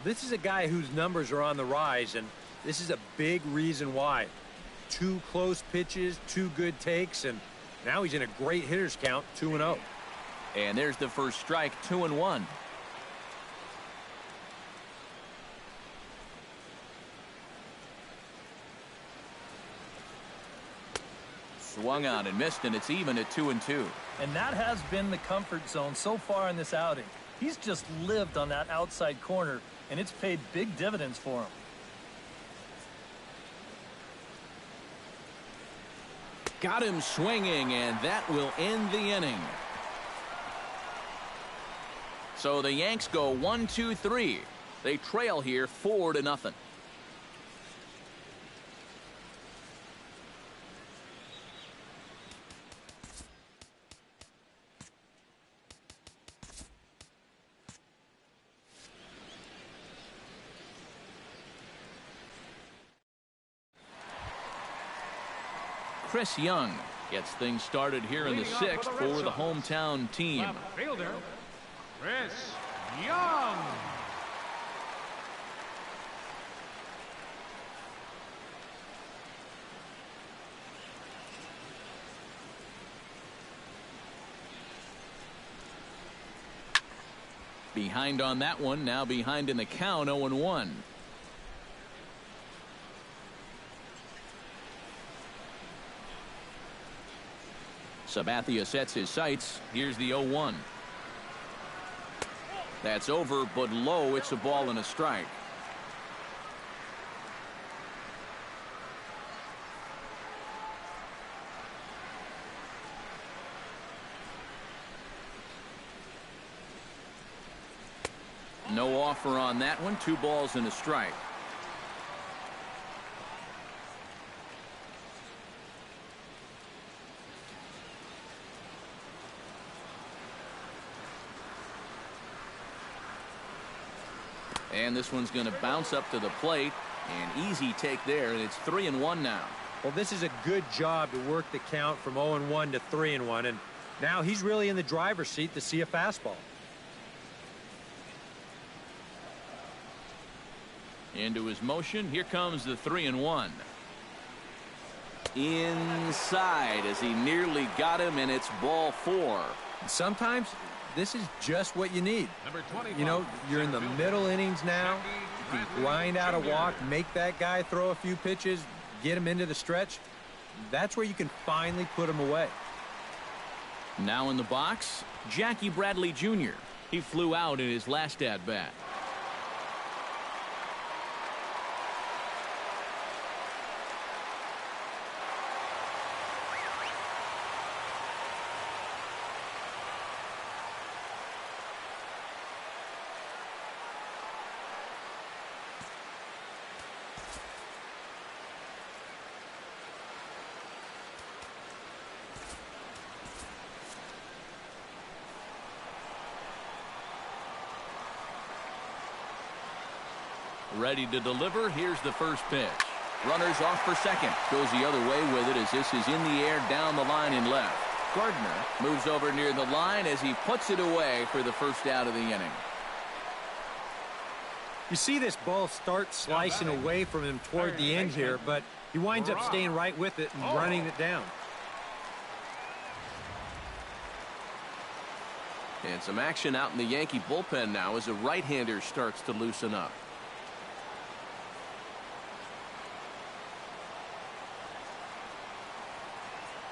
B: This is a guy whose numbers are on the rise, and this is a big reason why. 2 close pitches, 2 good takes, and now he's in a great hitter's count, 2-0.
A: And there's the first strike, 2-1. Swung on and missed, and it's even at 2-2.
D: And that has been the comfort zone so far in this outing. He's just lived on that outside corner, and it's paid big dividends for him.
A: Got him swinging, and that will end the inning. So the Yanks go 1-2-3. They trail here 4-0. Chris Young gets things started here in the 6th for the hometown team.
C: Left fielder, Chris Young.
A: Behind on that one, now behind in the count, 0-1. Sabathia sets his sights. Here's the 0-1. That's over, but low. It's a ball and a strike. No offer on that one. 2 balls and a strike. And this one's going to bounce up to the plate. An easy take there, and it's 3-1 now.
B: Well, this is a good job to work the count from 0-1 to 3-1, and now he's really in the driver's seat to see a fastball.
A: Into his motion. Here comes the 3-1. Inside as he nearly got him, and it's ball 4.
B: Sometimes this is just what you need. You know, you're in the middle innings now. You can grind out a walk, make that guy throw a few pitches, get him into the stretch. That's where you can finally put him away.
A: Now in the box, Jackie Bradley Jr. He flew out in his last at-bat. Ready to deliver. Here's the first pitch. Runners off for second. Goes the other way with it as this is in the air down the line and left. Gardner moves over near the line as he puts it away for the first out of the inning.
B: You see this ball start slicing away from him toward the end here, but he winds up staying right with it and running it down.
A: And some action out in the Yankee bullpen now as a right-hander starts to loosen up.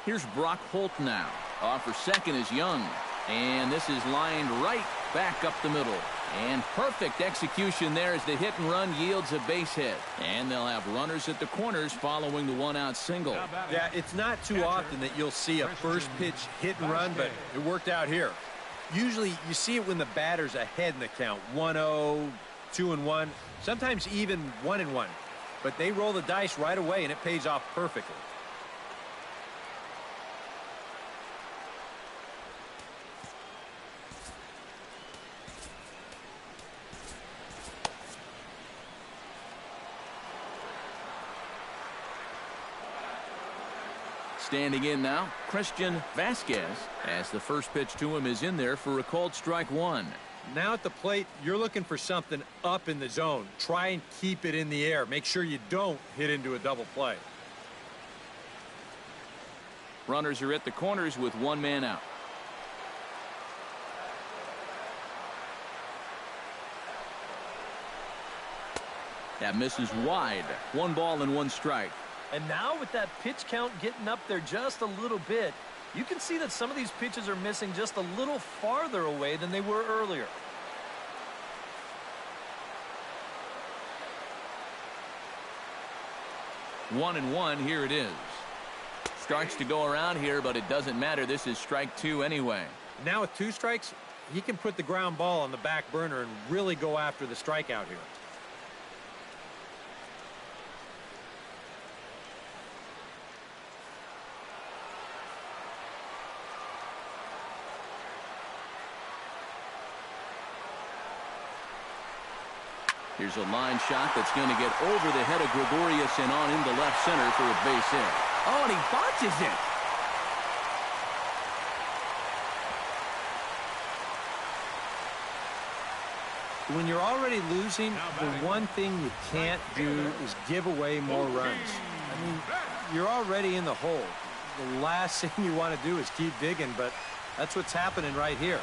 A: Here's Brock Holt now. Off for second is Young. And this is lined right back up the middle. And perfect execution there as the hit and run yields a base hit. And they'll have runners at the corners following the one-out single.
B: Yeah, it's not too often that you'll see a first pitch hit and run, but it worked out here. Usually you see it when the batter's ahead in the count. 1-0, 2-1, sometimes even 1-1. But they roll the dice right away, and it pays off perfectly.
A: Standing in now, Christian Vasquez, as the first pitch to him is in there for a called strike one.
B: Now at the plate, you're looking for something up in the zone. Try and keep it in the air. Make sure you don't hit into a double play.
A: Runners are at the corners with one man out. That misses wide. 1 ball and 1 strike.
D: And now with that pitch count getting up there just a little bit, you can see that some of these pitches are missing just a little farther away than they were earlier.
A: One and one, here it is. Starts to go around here, but it doesn't matter. This is strike 2 anyway.
B: Now with 2 strikes, he can put the ground ball on the back burner and really go after the strikeout here.
A: Here's a line shot that's going to get over the head of Gregorius and on into left center for a base hit. Oh, and he botches it.
B: When you're already losing, the one thing you can't do is give away more runs. I mean, you're already in the hole. The last thing you want to do is keep digging, but that's what's happening right here.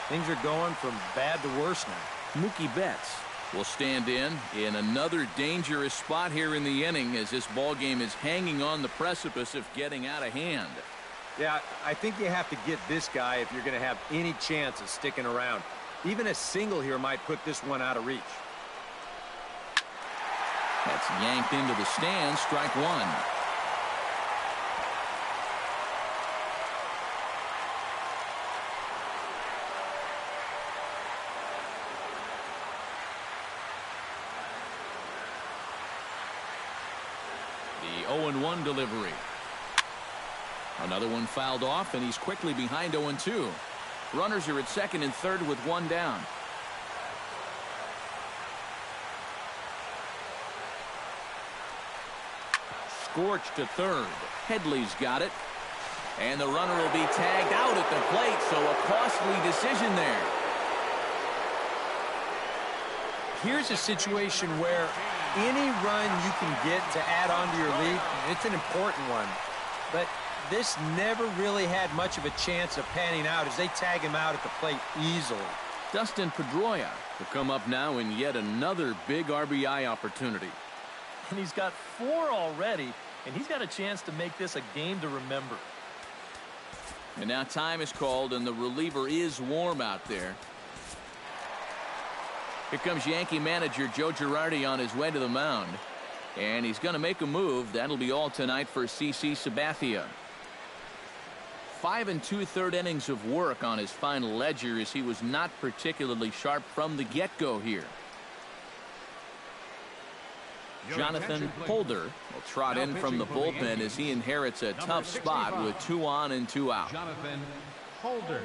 B: Things are going from bad to worse now.
A: Mookie Betts will stand in another dangerous spot here in the inning as this ball game is hanging on the precipice of getting out of hand.
B: Yeah, I think you have to get this guy if you're going to have any chance of sticking around. Even a single here might put this one out of reach.
A: That's yanked into the stands. Strike 1. The 0-1 delivery. Another one fouled off, and he's quickly behind 0-2. Runners are at second and third with one down. scorched to third. Headley's got it. And the runner will be tagged out at the plate, so a costly decision there.
B: Here's a situation where any run you can get to add on to your lead, it's an important one. But this never really had much of a chance of panning out as they tag him out at the plate easily.
A: Dustin Pedroia will come up now in yet another big RBI opportunity.
D: And he's got 4 already, and he's got a chance to make this a game to remember.
A: And now time is called, and the reliever is warm out there. Here comes Yankee manager Joe Girardi on his way to the mound. And he's going to make a move. That'll be all tonight for CC Sabathia. 5 2/3 innings of work on his final ledger as he was not particularly sharp from the get-go here. Jonathan Holder will trot in from the bullpen as he inherits a tough spot with 2 on and 2 out.
C: Jonathan Holder.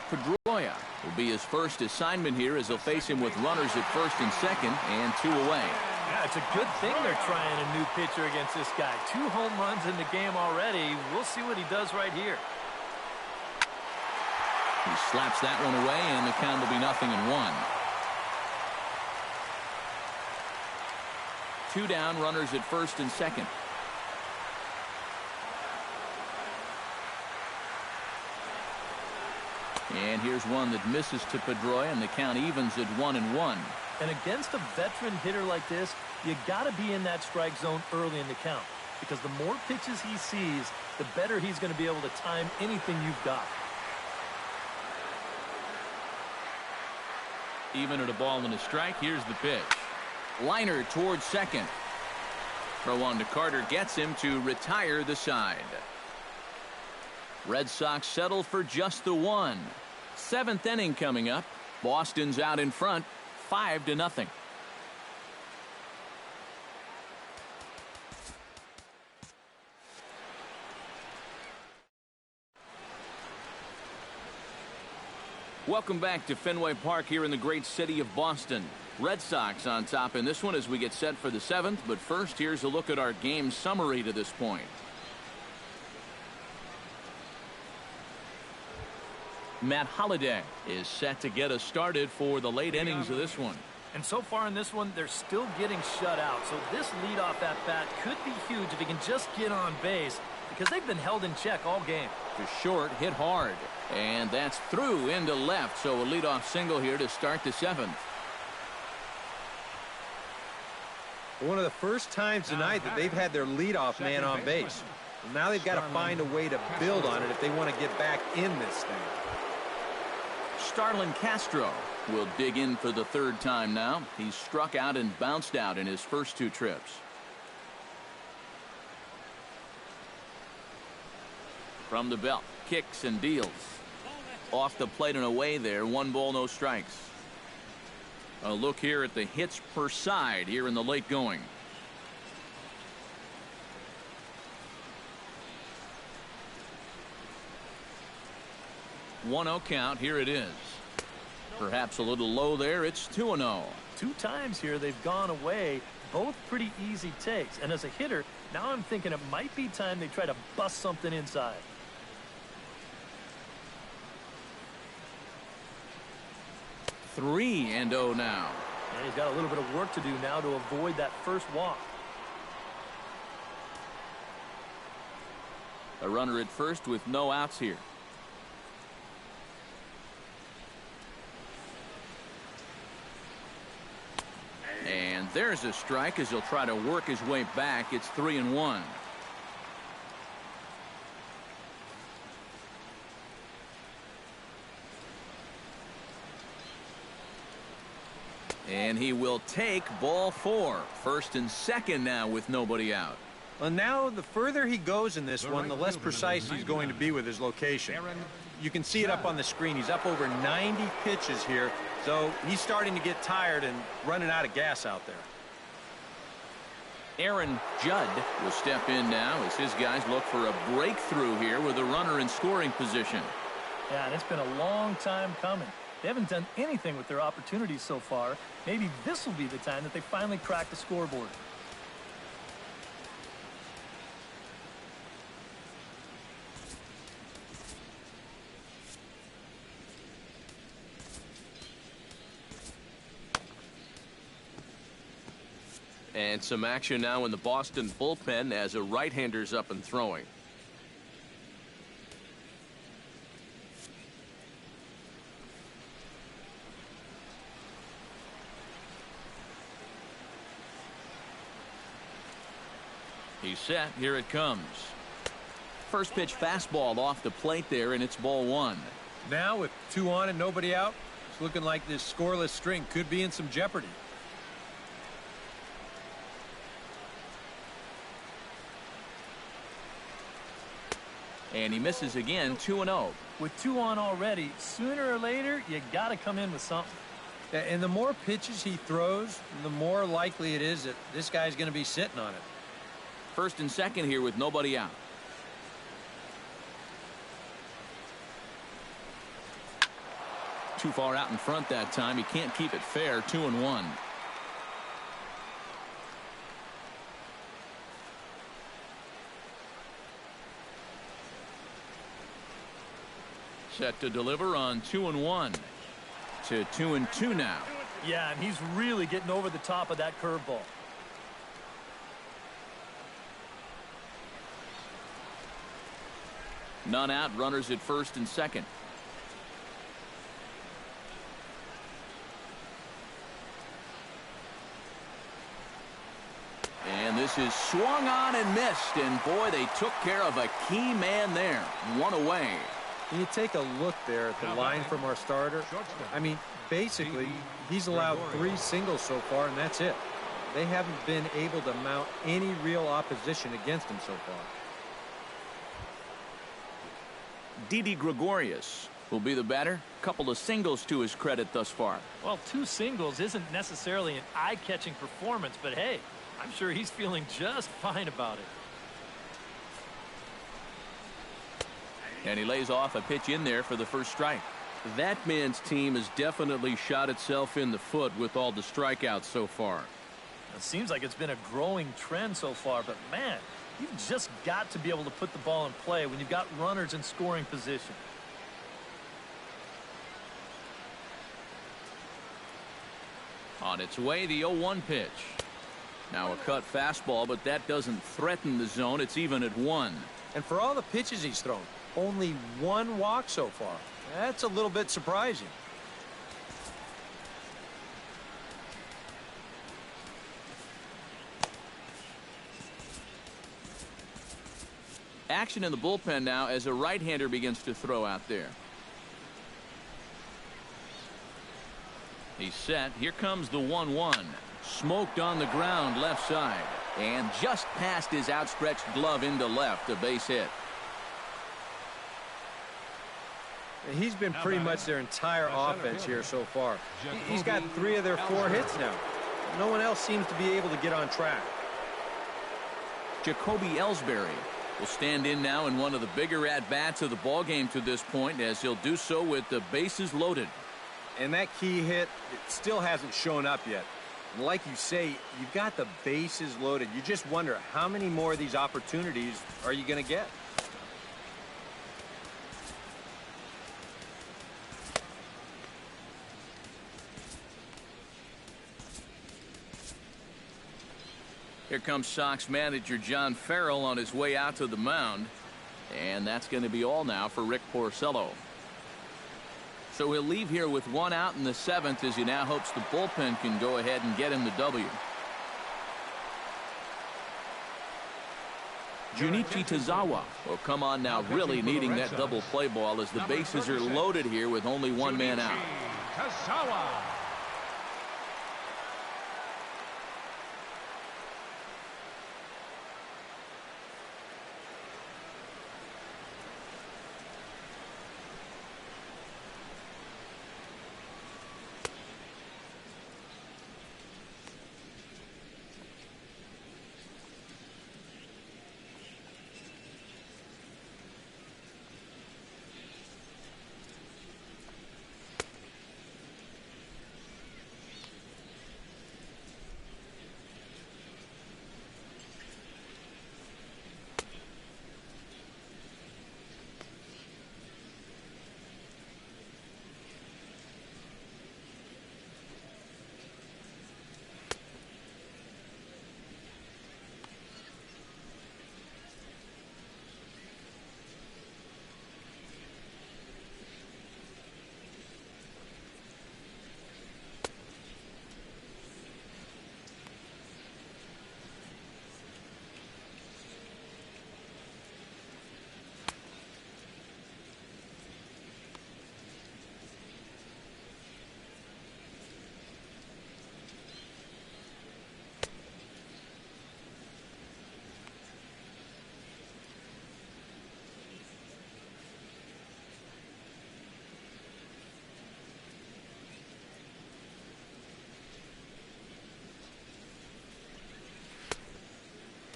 A: Pedroia will be his first assignment here as he'll face him with runners at first and second and 2 away.
D: Yeah, it's a good thing they're trying a new pitcher against this guy. 2 home runs in the game already. We'll see what he does right here.
A: He slaps that one away, and the count will be 0-1. 2 down, runners at first and second. And here's one that misses to Pedroia, and the count evens at 1-1.
D: And against a veteran hitter like this, you got to be in that strike zone early in the count, because the more pitches he sees, the better he's going to be able to time anything you've got.
A: Even at a ball and a strike, here's the pitch. Liner towards second. Throw on to Carter gets him to retire the side. Red Sox settle for just the 1. 7th inning coming up. Boston's out in front, 5-0. Welcome back to Fenway Park here in the great city of Boston. Red Sox on top in this one as we get set for the 7th. But first, here's a look at our game summary to this point. Matt Holliday is set to get us started for the late innings of this one.
D: And so far in this one, they're still getting shut out. So this leadoff at bat could be huge if he can just get on base, because they've been held in check all game.
A: To short, hit hard. And that's through into left. So a leadoff single here to start the 7th.
B: One of the first times tonight that they've had their leadoff man on base. Now they've got to find a way to build on it if they want to get back in this thing.
A: Starlin Castro will dig in for the 3rd time now. He's struck out and bounced out in his first 2 trips. From the belt, kicks and deals. Off the plate and away there. 1 ball, no strikes. A look here at the hits per side here in the late going. One 0 count. Here it is. Perhaps a little low there. It's 2-0.
D: 2 times here they've gone away. Both pretty easy takes. And as a hitter, now I'm thinking it might be time they try to bust something inside.
A: Three and 0 now.
D: And he's got a little bit of work to do now to avoid that first walk.
A: A runner at first with no outs here. There's a strike as he'll try to work his way back. It's 3-1. And he will take ball 4. First and second now with nobody out.
B: Well, now the further he goes in this one, the less precise he's going to be with his location. You can see it up on the screen. He's up over 90 pitches here, so he's starting to get tired and running out of gas out there.
A: Aaron Judd will step in now as his guys look for a breakthrough here with a runner in scoring position.
D: Yeah, and it's been a long time coming. They haven't done anything with their opportunities so far. Maybe this will be the time that they finally crack the scoreboard.
A: And some action now in the Boston bullpen as a right-hander's up and throwing. He's set. Here it comes. First pitch fastball off the plate there, and it's ball 1.
B: Now with 2 on and nobody out, it's looking like this scoreless string could be in some jeopardy.
A: And he misses again, 2-0.
D: With 2 on already, sooner or later, you got to come in with something.
B: And the more pitches he throws, the more likely it is that this guy's going to be sitting on it.
A: First and second here with nobody out. Too far out in front that time. He can't keep it fair. 2-1. Set to deliver on 2-1 to 2-2 now.
D: Yeah, and he's really getting over the top of that curveball.
A: None out, runners at first and second. And this is swung on and missed, and boy, they took care of a key man there. 1 away.
B: When you take a look there at the line from our starter, I mean, basically, he's allowed 3 singles so far, and that's it. They haven't been able to mount any real opposition against him so far.
A: Didi Gregorius will be the batter. Couple of singles to his credit thus far.
D: Well, 2 singles isn't necessarily an eye-catching performance, but hey, I'm sure he's feeling just fine about it.
A: And he lays off a pitch in there for the first strike. That man's team has definitely shot itself in the foot with all the strikeouts so far.
D: It seems like it's been a growing trend so far, but man, you've just got to be able to put the ball in play when you've got runners in scoring position.
A: On its way, the 0-1 pitch. Now a cut fastball, but that doesn't threaten the zone. It's even at 1.
B: And for all the pitches he's thrown, only 1 walk so far. That's a little bit surprising.
A: Action in the bullpen now as a right-hander begins to throw out there. He's set. Here comes the 1-1. Smoked on the ground left side. And just past his outstretched glove into left. A base hit.
B: He's been pretty much their entire offense here so far. He's got 3 of their 4 hits now. No one else seems to be able to get on track.
A: Jacoby Ellsbury will stand in now in one of the bigger at-bats of the ballgame to this point, as he'll do so with the bases loaded.
B: And that key hit, it still hasn't shown up yet. And like you say, you've got the bases loaded. You just wonder how many more of these opportunities are you going to get?
A: Here comes Sox manager John Farrell on his way out to the mound. And that's going to be all now for Rick Porcello. So he'll leave here with 1 out in the 7th as he now hopes the bullpen can go ahead and get him the W. Junichi Tazawa will come on now, really needing that double play ball as the bases are loaded here with only one man out.
C: Tazawa.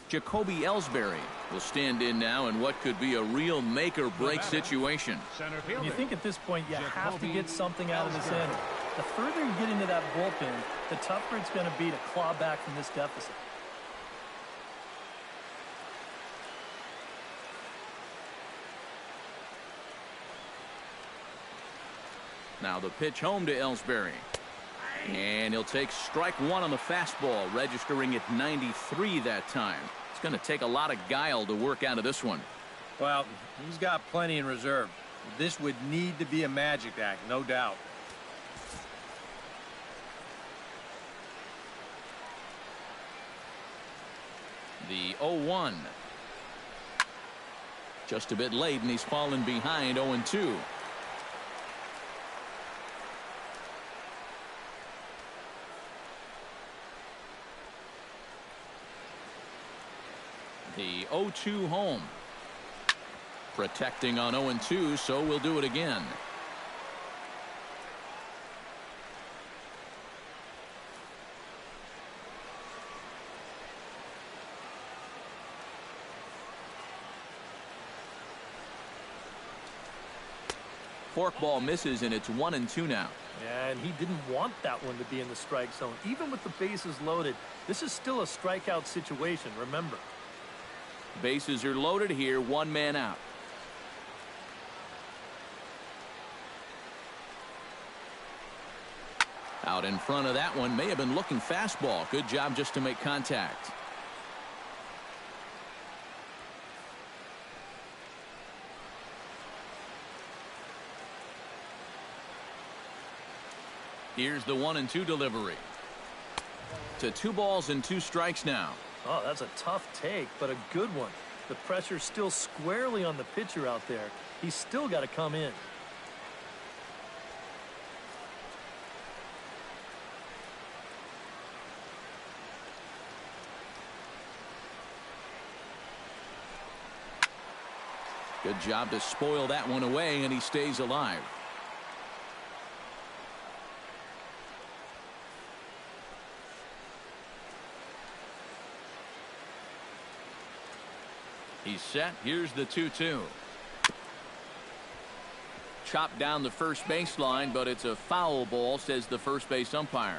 A: Jacoby Ellsbury will stand in now in what could be a real make-or-break situation.
D: And you think at this point you have to get something out of this inning. The further you get into that bullpen, the tougher it's going to be to claw back from this deficit.
A: Now the pitch home to Ellsbury. And he'll take strike one on the fastball, registering at 93 that time. It's going to take a lot of guile to work out of this one.
B: Well, he's got plenty in reserve. This would need to be a magic act, no doubt.
A: The 0-1. Just a bit late, and he's fallen behind 0-2. The 0-2 home. Protecting on 0-2, so we'll do it again. Forkball misses, and it's 1-2 now.
D: Yeah, and he didn't want that one to be in the strike zone. Even with the bases loaded, this is still a strikeout situation, remember.
A: Bases are loaded here, one man out. Out in front of that one, may have been looking fastball. Good job just to make contact. Here's the 1-2 delivery. To 2 balls and 2 strikes now.
D: Oh, that's a tough take, but a good one. The pressure's still squarely on the pitcher out there. He's still got to come in.
A: Good job to spoil that one away, and he stays alive. He's set. Here's the 2-2. Chopped down the first baseline, but it's a foul ball, says the first base umpire.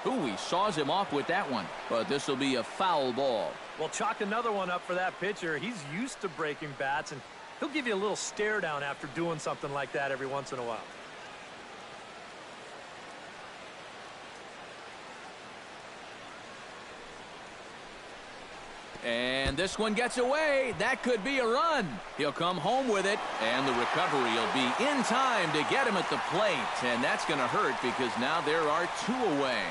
A: Ooh, he saws him off with that one, but this will be a foul ball.
D: Well, chalk another one up for that pitcher. He's used to breaking bats, and he'll give you a little stare down after doing something like that every once in a while.
A: And this one gets away. That could be a run. He'll come home with it, and the recovery will be in time to get him at the plate. And that's going to hurt because now there are 2 away.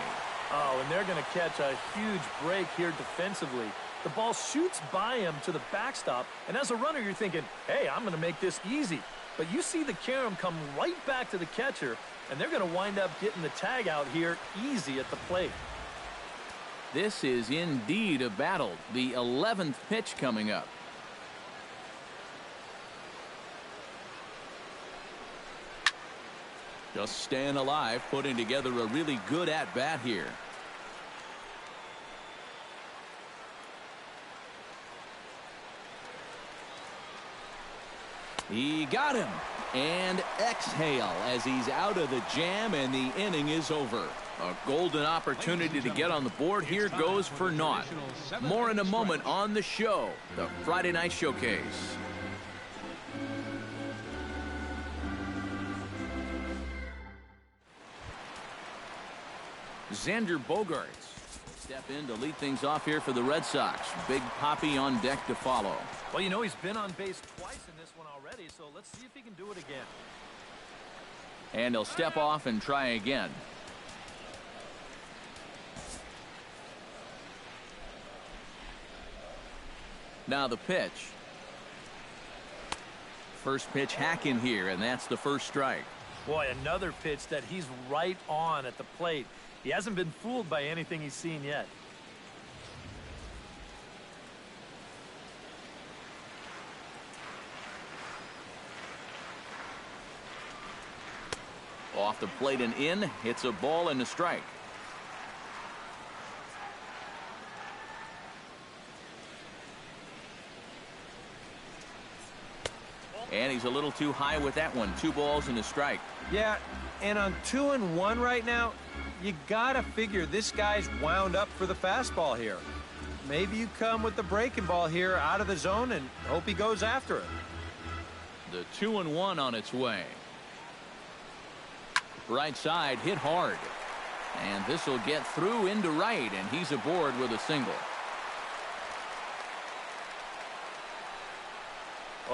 D: Oh, and they're going to catch a huge break here defensively. The ball shoots by him to the backstop, and as a runner, you're thinking, hey, I'm going to make this easy. But you see the carom come right back to the catcher, and they're going to wind up getting the tag out here easy at the plate.
A: This is indeed a battle. The 11th pitch coming up. Just staying alive, putting together a really good at-bat here. He got him. And exhale as he's out of the jam, and the inning is over. A golden opportunity to get on the board here goes for naught. More in a moment on the show, the Friday Night Showcase. Xander Bogaerts step in to lead things off here for the Red Sox. Big Poppy on deck to follow.
D: Well, you know, he's been on base twice in this one already, so let's see if he can do it again.
A: And he'll step off and try again. Now the pitch. First pitch hack in here, and that's the first strike.
D: Boy, another pitch that he's right on at the plate. He hasn't been fooled by anything he's seen yet.
A: Off the plate and in. It's a ball and a strike. And he's a little too high with that one. 2 balls and a strike.
B: Yeah, and on 2-1 right now, you gotta figure this guy's wound up for the fastball here. Maybe you come with the breaking ball here out of the zone and hope he goes after it.
A: The 2-1 on its way. Right side hit hard. And this will get through into right, and he's aboard with a single.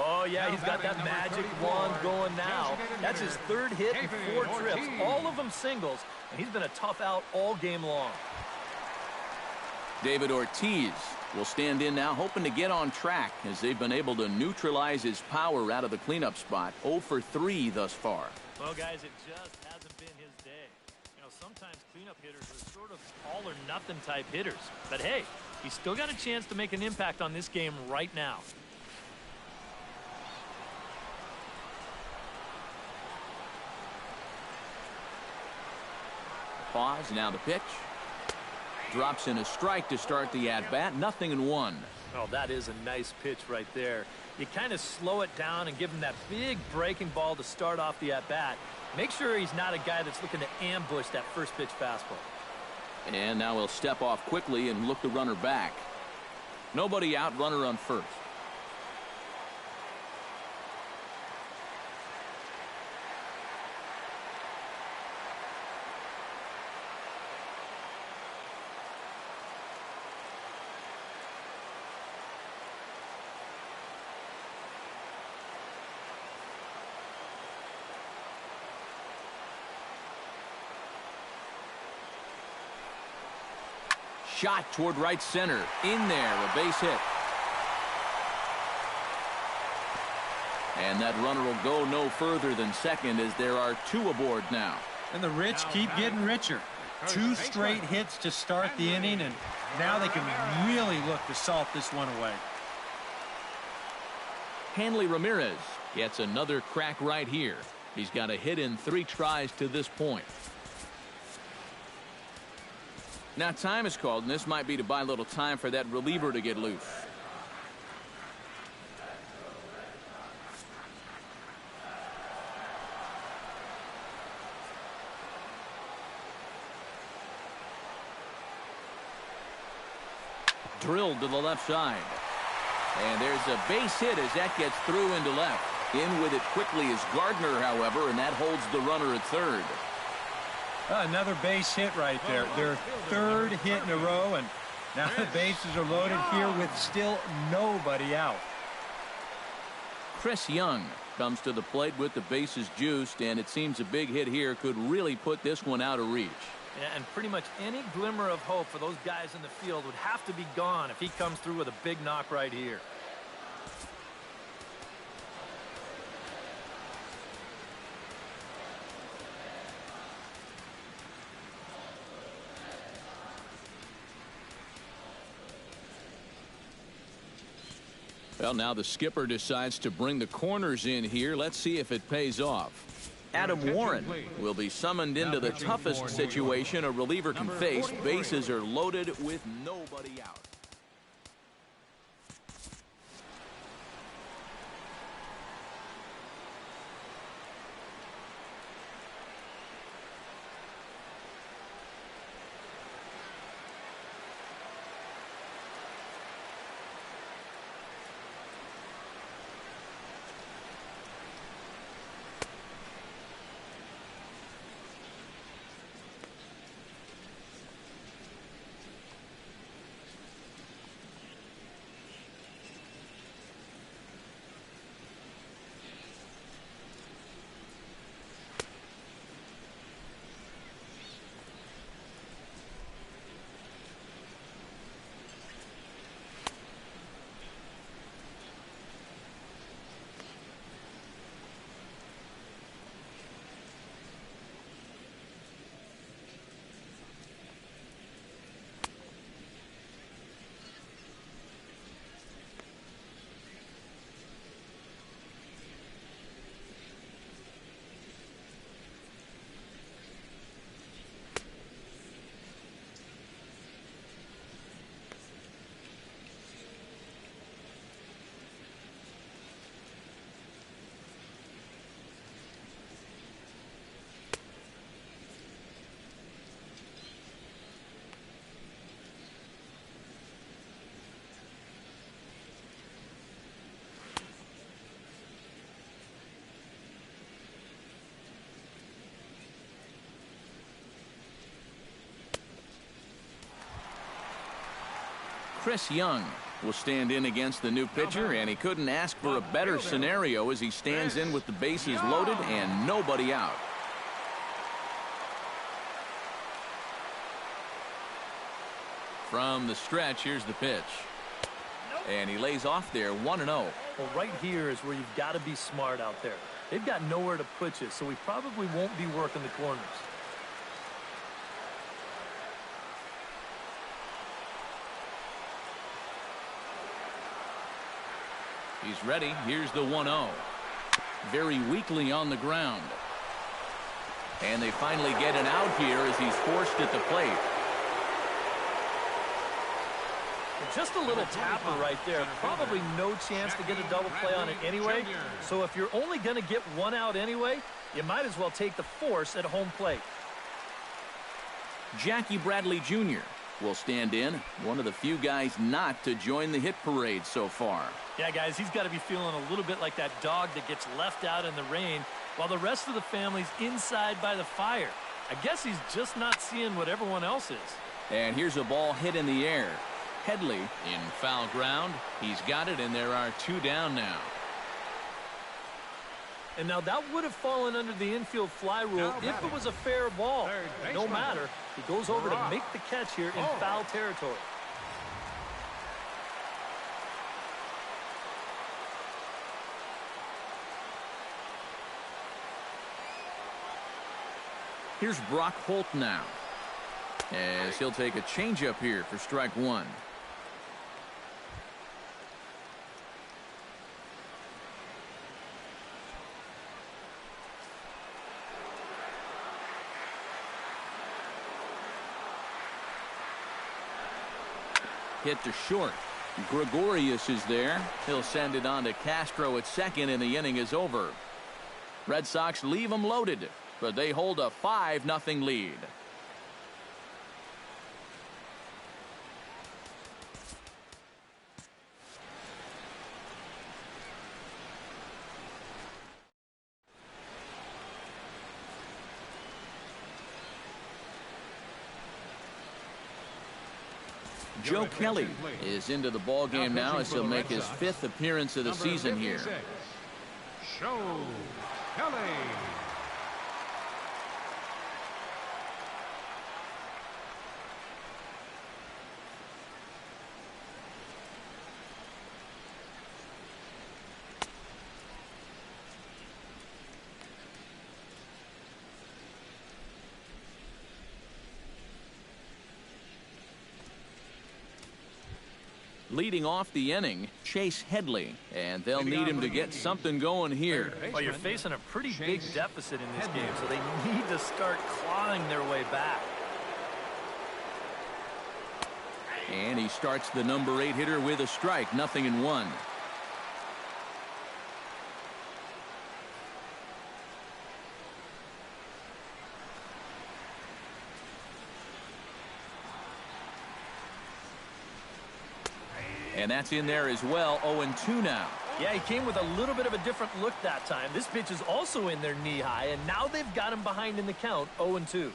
D: Oh, yeah, he's got that magic wand going now. That's his 3rd hit in 4 trips, all of them singles, and he's been a tough out all game long.
A: David Ortiz will stand in now, hoping to get on track as they've been able to neutralize his power out of the cleanup spot. 0 for 3 thus far.
D: Well, guys, it just hasn't been his day. You know, sometimes cleanup hitters are sort of all-or-nothing type hitters. But, hey, he's still got a chance to make an impact on this game right now.
A: Pause, now the pitch. Drops in a strike to start the at-bat. 0-1.
D: Oh, that is a nice pitch right there. You kind of slow it down and give him that big breaking ball to start off the at-bat. Make sure he's not a guy that's looking to ambush that first pitch fastball.
A: And now he'll step off quickly and look the runner back. Nobody out, runner on first. Shot toward right center. In there, a base hit. And that runner will go no further than second as there are 2 aboard now.
B: And the rich keep getting richer. 2 straight hits to start the inning, and now they can really look to salt this one away.
A: Hanley Ramirez gets another crack right here. He's got a hit in 3 tries to this point. Now time is called, and this might be to buy a little time for that reliever to get loose. Drilled to the left side. And there's a base hit as that gets through into left. In with it quickly is Gardner, however, and that holds the runner at third.
B: Another base hit right there. Their 3rd hit in a row, and Now the bases are loaded here with still nobody out.
A: Chris Young comes to the plate with the bases juiced, and it seems a big hit here could really put this one out of reach.
D: Yeah, and pretty much any glimmer of hope for those guys in the field would have to be gone if he comes through with a big knock right here.
A: Well, now the skipper decides to bring the corners in here. Let's see if it pays off. Adam Warren will be summoned into the toughest situation a reliever can face. Bases are loaded with nobody out. Chris Young will stand in against the new pitcher, and he couldn't ask for a better scenario as he stands in with the bases loaded and nobody out. From the stretch, here's the pitch. And he lays off there 1-0.
D: Well, right here is where you've got to be smart out there. They've got nowhere to put you, so he probably won't be working the corners.
A: He's ready. Here's the 1-0. Very weakly on the ground. And they finally get an out here as he's forced at the plate.
D: Just a little tapper right there. Probably no chance to get a double play on it anyway. So if you're only going to get one out anyway, you might as well take the force at home plate.
A: Jackie Bradley Jr. will stand in. One of the few guys not to join the hit parade so far.
D: Yeah, guys, he's got to be feeling a little bit like that dog that gets left out in the rain while the rest of the family's inside by the fire. I guess he's just not seeing what everyone else is.
A: And here's a ball hit in the air. Headley in foul ground. He's got it, and there are two down now.
D: And now that would have fallen under the infield fly rule if it was a fair ball. No matter, he goes over to make the catch here in foul territory.
A: Here's Brock Holt now, as he'll take a changeup here for strike one. Hit to short. Gregorius is there. He'll send it on to Castro at second, and the inning is over. Red Sox leave them loaded, but they hold a 5-0 lead. Joe Kelly is into the ball game now as he'll make his 5th appearance of the season here.
C: Joe Kelly.
A: Leading off the inning, Chase Headley, and they'll need him to get something going here.
D: Well, you're facing a pretty big deficit in this game, so they need to start clawing their way back.
A: And he starts the number 8 hitter with a strike, 0-1. And that's in there as well. 0-2 now.
D: Yeah, he came with a little bit of a different look that time. This pitch is also in there knee high, and now they've got him behind in the count, 0-2.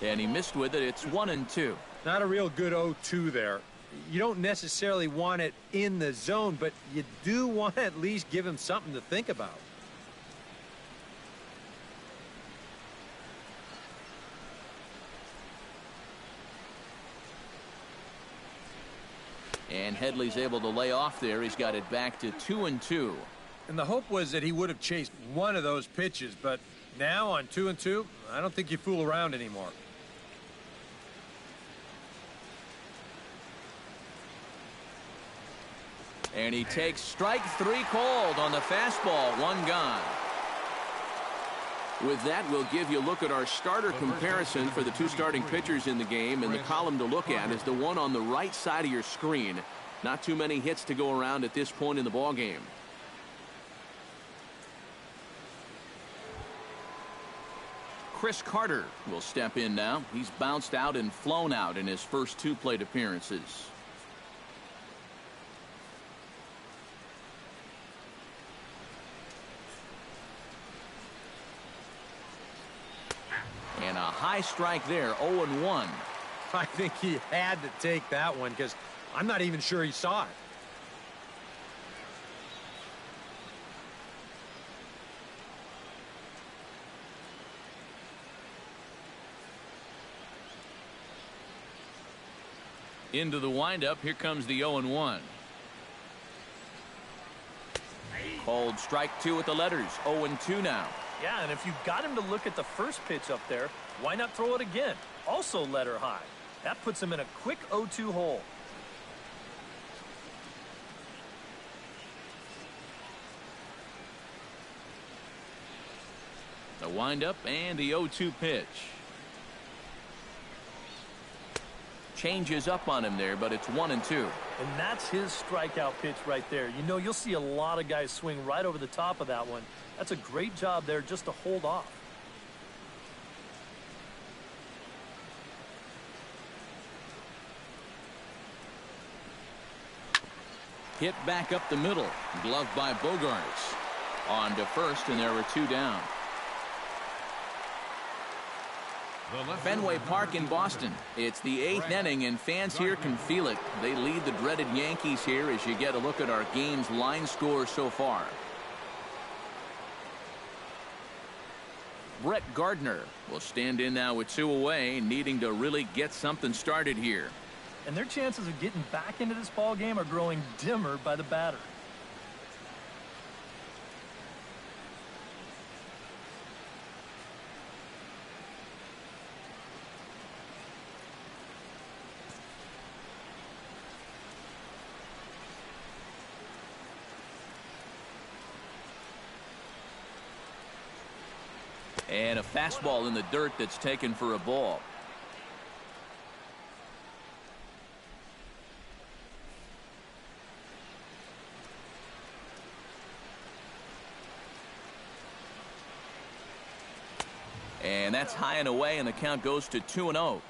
A: And he missed with it. It's 1-2.
B: Not a real good 0-2 there. You don't necessarily want it in the zone, but you do want to at least give him something to think about.
A: And Headley's able to lay off there. He's got it back to 2-2.
B: And the hope was that he would have chased one of those pitches, but now on 2-2, I don't think you fool around anymore.
A: And he takes strike 3 called on the fastball. 1 gone. With that, we'll give you a look at our starter comparison for the 2 starting pitchers in the game. And the column to look at is the one on the right side of your screen. Not too many hits to go around at this point in the ball game. Chris Carter will step in now. He's bounced out and flown out in his first 2 plate appearances. And a high strike there, 0-1.
B: I think he had to take that one because I'm not even sure he saw it.
A: Into the windup, here comes the 0-1. Called strike 2 with the letters, 0-2 now.
D: Yeah, and if you got him to look at the first pitch up there, why not throw it again? Also letter high. That puts him in a quick 0-2 hole.
A: The windup and the 0-2 pitch. Changes up on him there, but it's 1-2.
D: And that's his strikeout pitch right there. You know, you'll see a lot of guys swing right over the top of that one. That's a great job there just to hold off.
A: Hit back up the middle. Gloved by Bogarts. On to first, and there were 2 down. Fenway Park in Boston. It's the 8th inning, and fans here can feel it. They lead the dreaded Yankees here as you get a look at our game's line score so far. Brett Gardner will stand in now with 2 away, needing to really get something started here.
D: And their chances of getting back into this ball game are growing dimmer by the batter.
A: And a fastball in the dirt that's taken for a ball. And that's high and away, and the count goes to 2-0.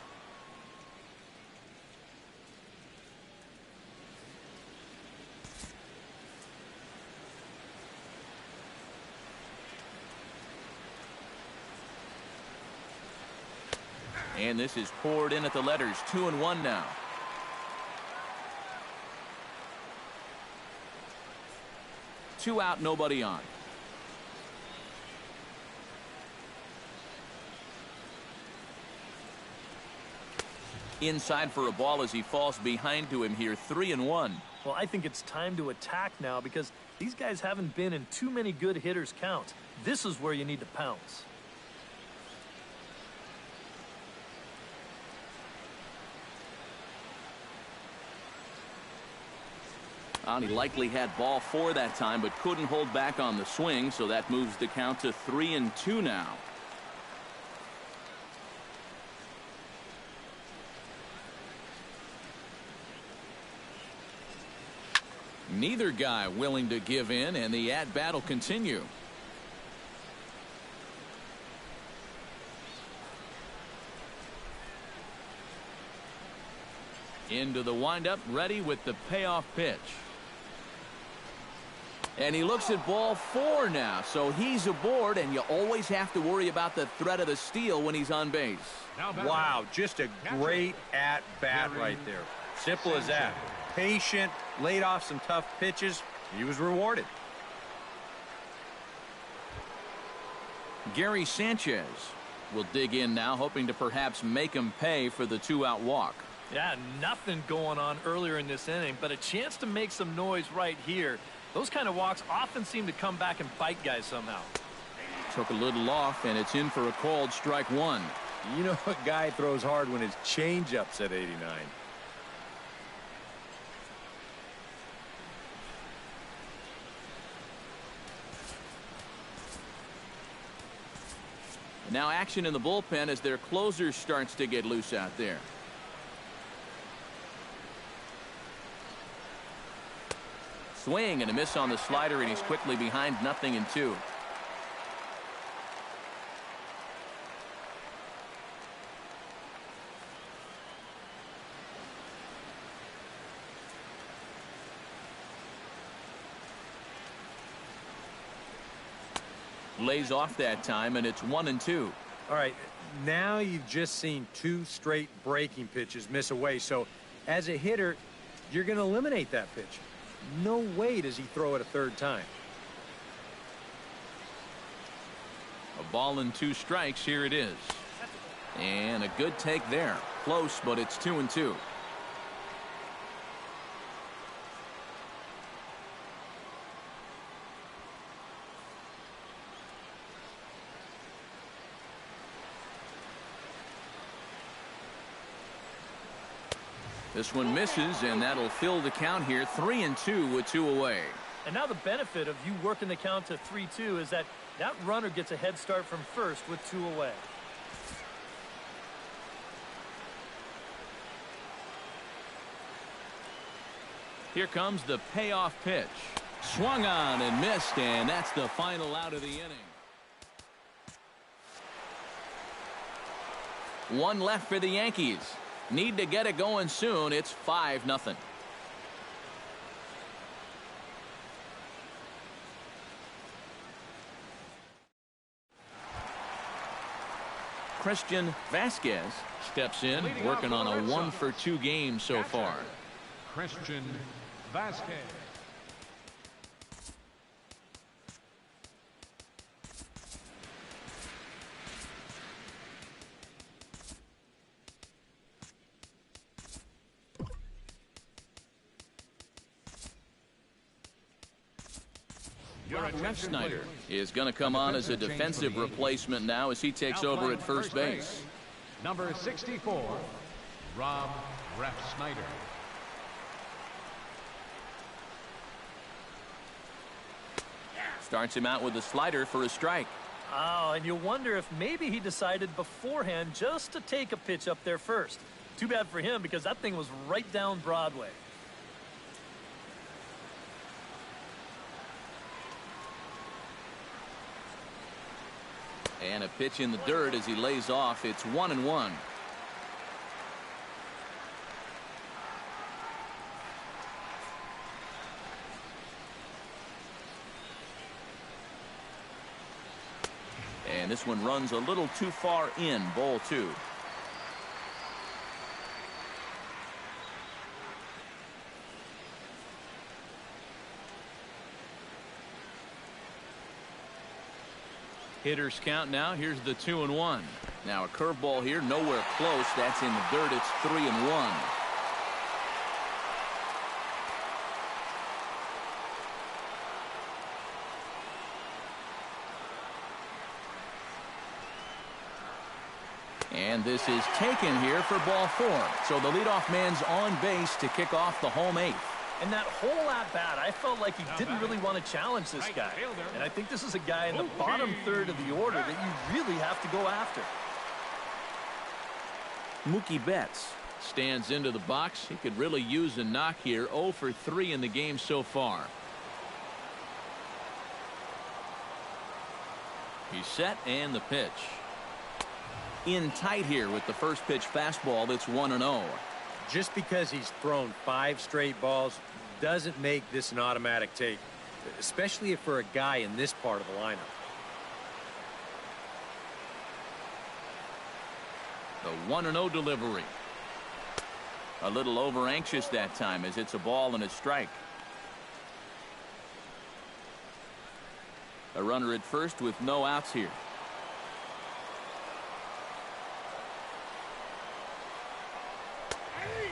A: And this is poured in at the letters. 2-1 now. Two out, nobody on. Inside for a ball as he falls behind to him here. 3-1.
D: Well, I think it's time to attack now because these guys haven't been in too many good hitters' counts. This is where you need to pounce.
A: He likely had ball 4 that time, but couldn't hold back on the swing, so that moves the count to 3-2 now. Neither guy willing to give in, and the at-bat will continue. Into the windup, ready with the payoff pitch. And he looks at ball 4 now, so he's aboard, and you always have to worry about the threat of the steal when he's on base.
B: Wow, just a great at-bat right there. Simple as that. Patient, laid off some tough pitches. He was rewarded.
A: Gary Sanchez will dig in now, hoping to perhaps make him pay for the 2-out walk.
D: Yeah, nothing going on earlier in this inning, but a chance to make some noise right here. Those kind of walks often seem to come back and bite guys somehow.
A: Took a little off, and it's in for a called strike 1.
B: You know a guy throws hard when his changeup's at 89.
A: Now action in the bullpen as their closer starts to get loose out there. Swing and a miss on the slider, and he's quickly behind 0-2. Lays off that time, and it's 1-2.
B: All right, now you've just seen 2 straight breaking pitches miss away. So as a hitter, you're going to eliminate that pitch. No way does he throw it a 3rd time.
A: A ball and 2 strikes. Here it is. And a good take there. Close, but it's 2-2. This one misses, and that'll fill the count here. 3-2 with 2 away.
D: And now the benefit of you working the count to 3-2 is that runner gets a head start from first with 2 away.
A: Here comes the payoff pitch. Swung on and missed, and that's the final out of the inning. 1 left for the Yankees. Need to get it going soon. It's 5-0. Christian Vasquez steps in, working on a 1-for-2 game so far.
C: Christian Vasquez.
A: Ref Snyder is going to come on as a defensive replacement now as he takes over at first base.
C: Number 64, Rob Ref Snyder.
A: Starts him out with a slider for a strike.
D: Oh, and you wonder if maybe he decided beforehand just to take a pitch up there first. Too bad for him because that thing was right down Broadway.
A: And a pitch in the dirt as he lays off. It's 1-1. And this one runs a little too far in. Ball 2. Hitters count now. Here's the 2-1. Now a curveball here, nowhere close. That's in the dirt. It's 3-1. And this is taken here for ball 4. So the leadoff man's on base to kick off the home 8th.
D: And that whole at-bat, I felt like he didn't really want to challenge this guy. And I think this is a guy in the bottom third of the order that you really have to go after.
A: Mookie Betts stands into the box. He could really use a knock here. 0 for 3 in the game so far. He's set, and the pitch. In tight here with the first pitch fastball. That's 1-0.
B: Just because he's thrown 5 straight balls doesn't make this an automatic take, especially if for a guy in this part of the lineup.
A: The 1-0 delivery. A little over anxious that time as it's a ball and a strike. A runner at first with no outs here.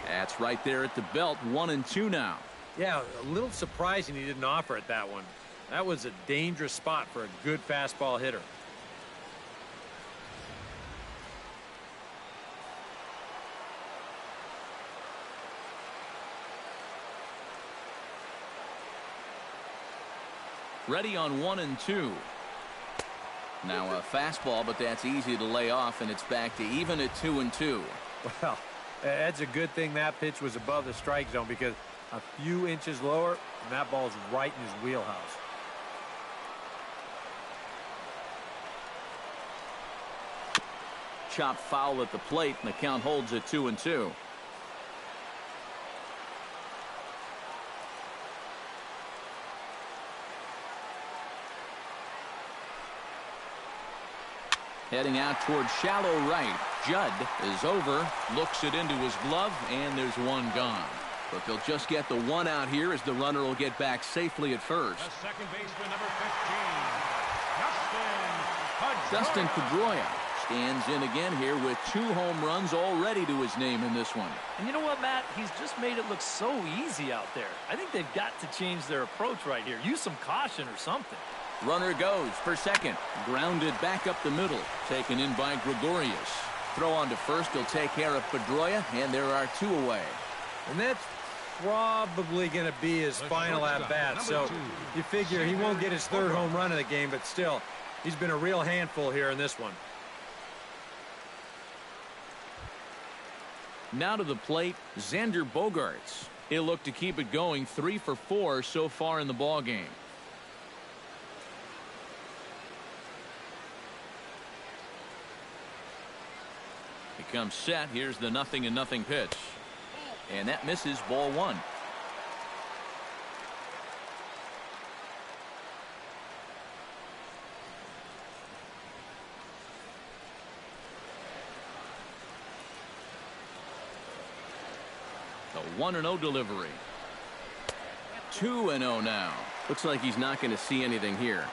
A: That's right there at the belt. 1-2 now.
B: Yeah, a little surprising he didn't offer it that one. That was a dangerous spot for a good fastball hitter.
A: Ready on 1-2. Now a fastball, but that's easy to lay off, and it's back to even at 2-2.
B: Well, that's a good thing that pitch was above the strike zone, because a few inches lower and that ball's right in his wheelhouse.
A: Chop foul at the plate, and the count holds at 2-2. Heading out towards shallow right. Judd is over, looks it into his glove, and there's one gone. But they'll just get the one out here as the runner will get back safely at first.
C: The second baseman, number 15,
A: Dustin Pedroia stands in again here with 2 home runs already to his name in this one.
D: And you know what, Matt? He's just made it look so easy out there. I think they've got to change their approach right here. Use some caution or something.
A: Runner goes for second. Grounded back up the middle. Taken in by Gregorius. Throw on to first. He'll take care of Pedroia, and there are 2 away.
B: And that's probably going to be his final at-bat. So you figure he won't get his 3rd home run of the game, but still, he's been a real handful here in this one.
A: Now to the plate, Xander Bogaerts. He'll look to keep it going. 3 for 4 so far in the ball game. He comes set. Here's the 0-0 pitch. And that misses, ball 1. The 1-0 delivery. 2-0 now. Looks like he's not going to see anything here.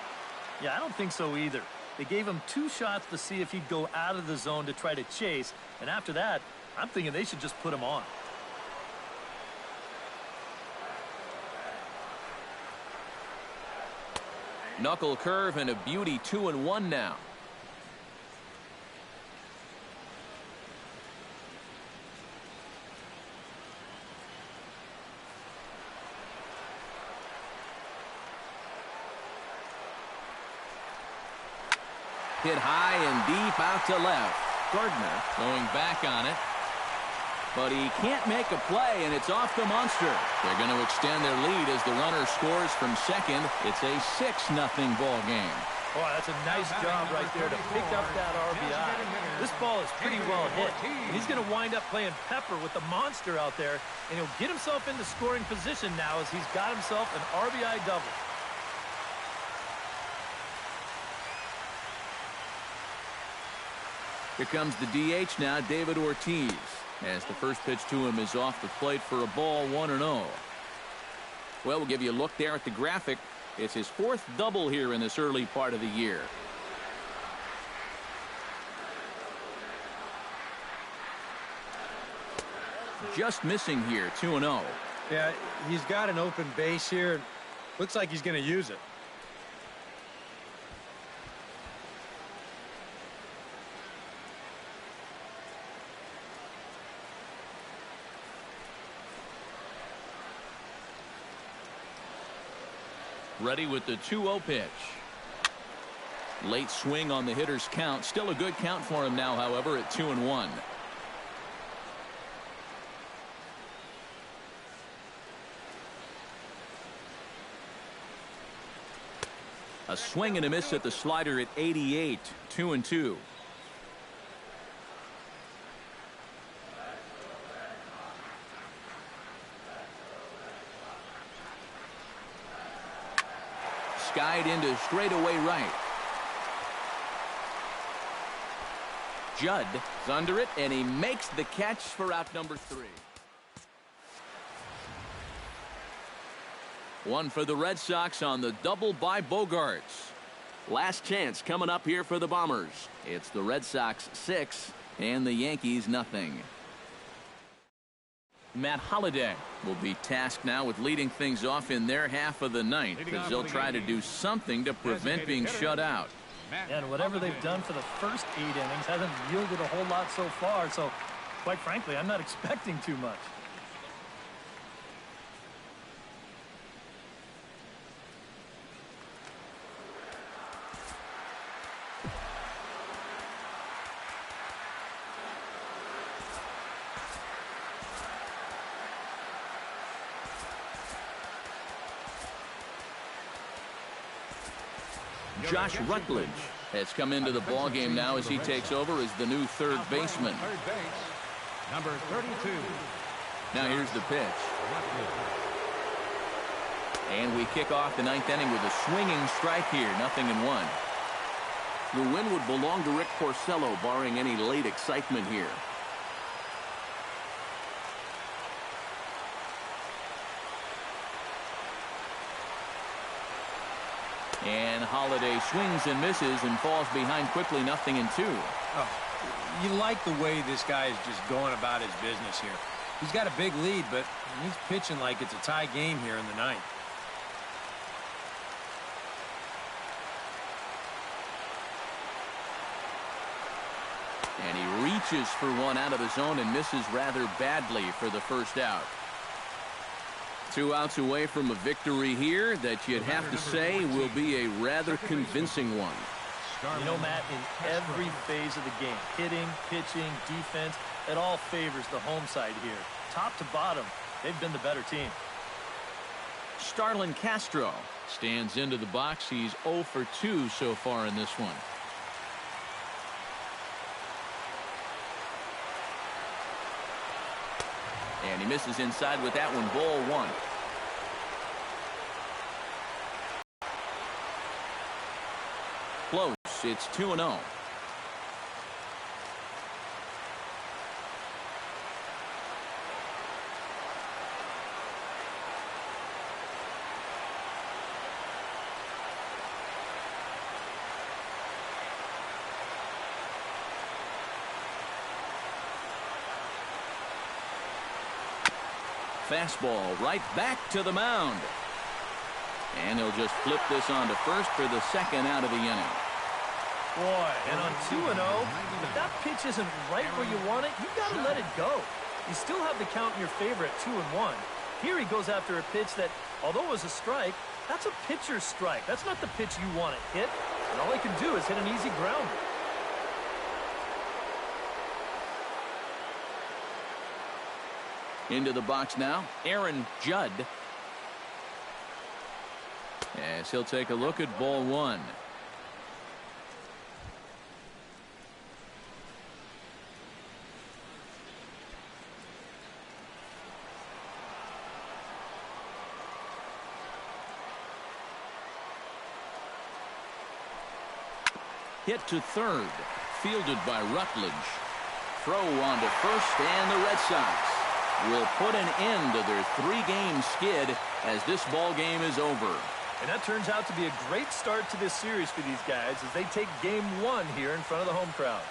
D: Yeah, I don't think so either. They gave him 2 shots to see if he'd go out of the zone to try to chase. And after that, I'm thinking they should just put him on.
A: Knuckle curve and a beauty. 2-1 now. Hit high and deep out to left. Gardner going back on it. But he can't make a play, and it's off the monster. They're going to extend their lead as the runner scores from second. It's a 6-0 ball game.
D: Boy, that's a nice job right there to pick up that RBI. This ball is pretty well hit. And he's going to wind up playing pepper with the monster out there, and he'll get himself into scoring position now as he's got himself an RBI double.
A: Here comes the DH now, David Ortiz, as the first pitch to him is off the plate for a ball. 1-0. Well, we'll give you a look there at the graphic. It's his 4th double here in this early part of the year. just missing here, 2-0.
B: Yeah, he's got an open base here. Looks like he's going to use it.
A: Ready with the 2-0 pitch. Late swing on the hitter's count. Still a good count for him now, however, at 2-1. A swing and a miss at the slider at 88, 2-2. Skied into straightaway right. Judd is under it, and he makes the catch for out number 3. One for the Red Sox on the double by Bogaerts. Last chance coming up here for the Bombers. It's the Red Sox 6 and the Yankees nothing. Matt Holliday will be tasked now with leading things off in their half of the ninth, as they'll try to do something to prevent being shut out.
D: And whatever they've done for the first 8 innings hasn't yielded a whole lot so far, so quite frankly, I'm not expecting too much.
A: Josh Rutledge has come into the ball game now as he takes over as the new third baseman.
C: Third base, number 32.
A: Now here's the pitch. And we kick off the 9th inning with a swinging strike here, 0-1. The win would belong to Rick Porcello, barring any late excitement here. And Holliday swings and misses and falls behind quickly, 0-2.
B: Oh, you like the way this guy is just going about his business here. He's got a big lead, but he's pitching like it's a tie game here in the 9th.
A: And he reaches for one out of the zone and misses rather badly for the first out. 2 outs away from a victory here that you'd have to say will be a rather convincing one.
D: You know, Matt, in every phase of the game, hitting, pitching, defense, it all favors the home side here. Top to bottom, they've been the better team.
A: Starlin Castro stands into the box. He's 0 for 2 so far in this one. And he misses inside with that one, ball 1. Close, it's 2-0. Fastball right back to the mound. And he'll just flip this on to first for the 2nd out of the inning.
D: Boy, and on 2-0, if that pitch isn't right where you want it, you've got to let it go. You still have the count in your favor at 2-1. Here he goes after a pitch that, although it was a strike, that's a pitcher's strike. That's not the pitch you want to hit. And all he can do is hit an easy grounder.
A: Into the box now, Aaron Judd. As he'll take a look at ball 1. Hit to third, fielded by Rutledge. Throw on to first, and the Red Sox will put an end to their 3-game skid as this ball game is over.
D: And that turns out to be a great start to this series for these guys as they take game 1 here in front of the home crowd.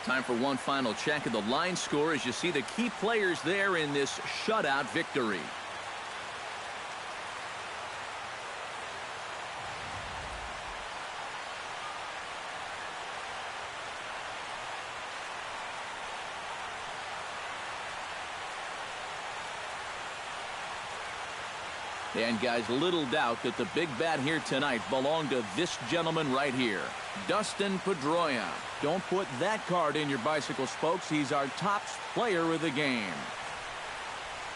A: Time for one final check of the line score as you see the key players there in this shutout victory. And guys, little doubt that the big bat here tonight belonged to this gentleman right here, Dustin Pedroia. Don't put that card in your bicycle spokes. He's our top player of the game.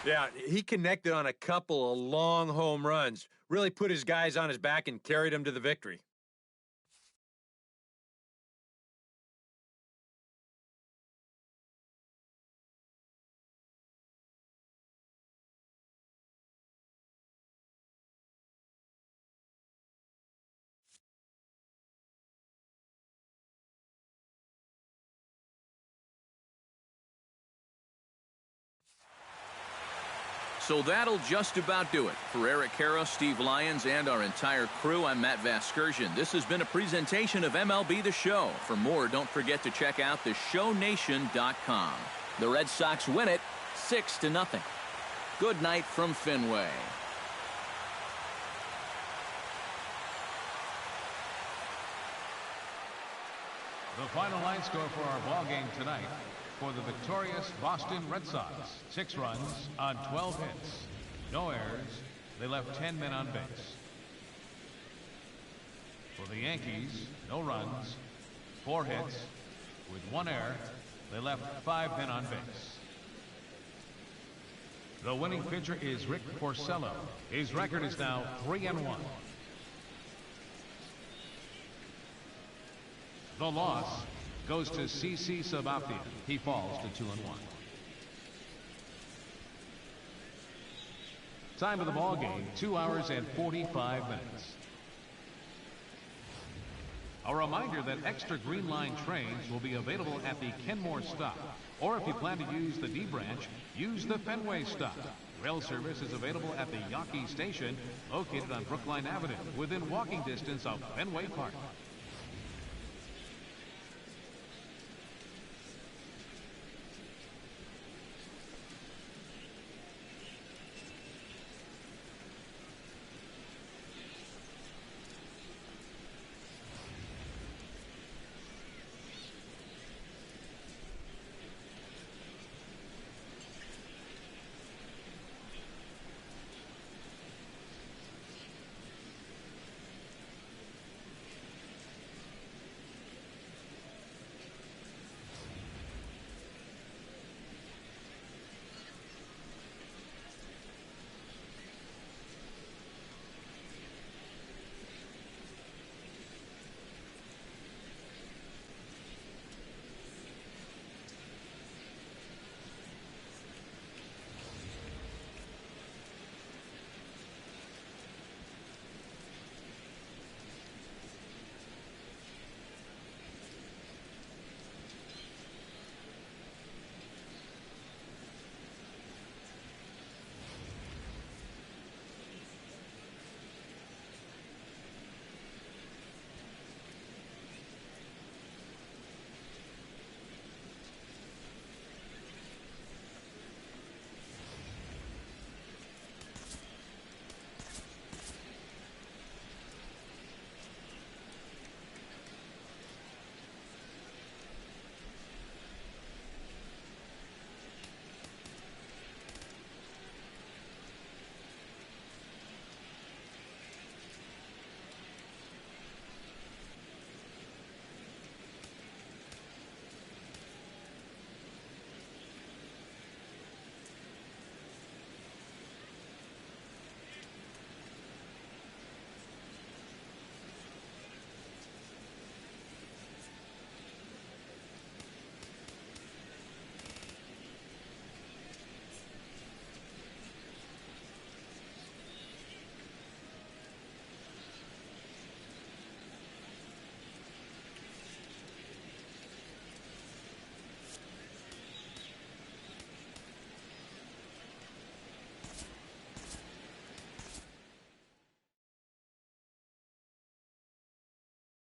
B: Yeah, he connected on a couple of long home runs. Really put his guys on his back and carried them to the victory.
A: So that'll just about do it. For Eric Karros, Steve Lyons, and our entire crew, I'm Matt Vasgersian. This has been a presentation of MLB The Show. For more, don't forget to check out theshownation.com. The Red Sox win it 6-0. Good night from Fenway.
C: The final line score for our ball game tonight. For the victorious Boston Red Sox, 6 runs on 12 hits. No errors. They left 10 men on base. For the Yankees, no runs, 4 hits. With 1 error, they left 5 men on base. The winning pitcher is Rick Porcello. His record is now 3-1. The loss goes to CC Sabathia. He falls to 2-1. Time of the ball game, 2 hours and 45 minutes. A reminder that extra Green Line trains will be available at the Kenmore stop. Or if you plan to use the D branch, use the Fenway stop. Rail service is available at the Yankees station, located on Brookline Avenue, within walking distance of Fenway Park.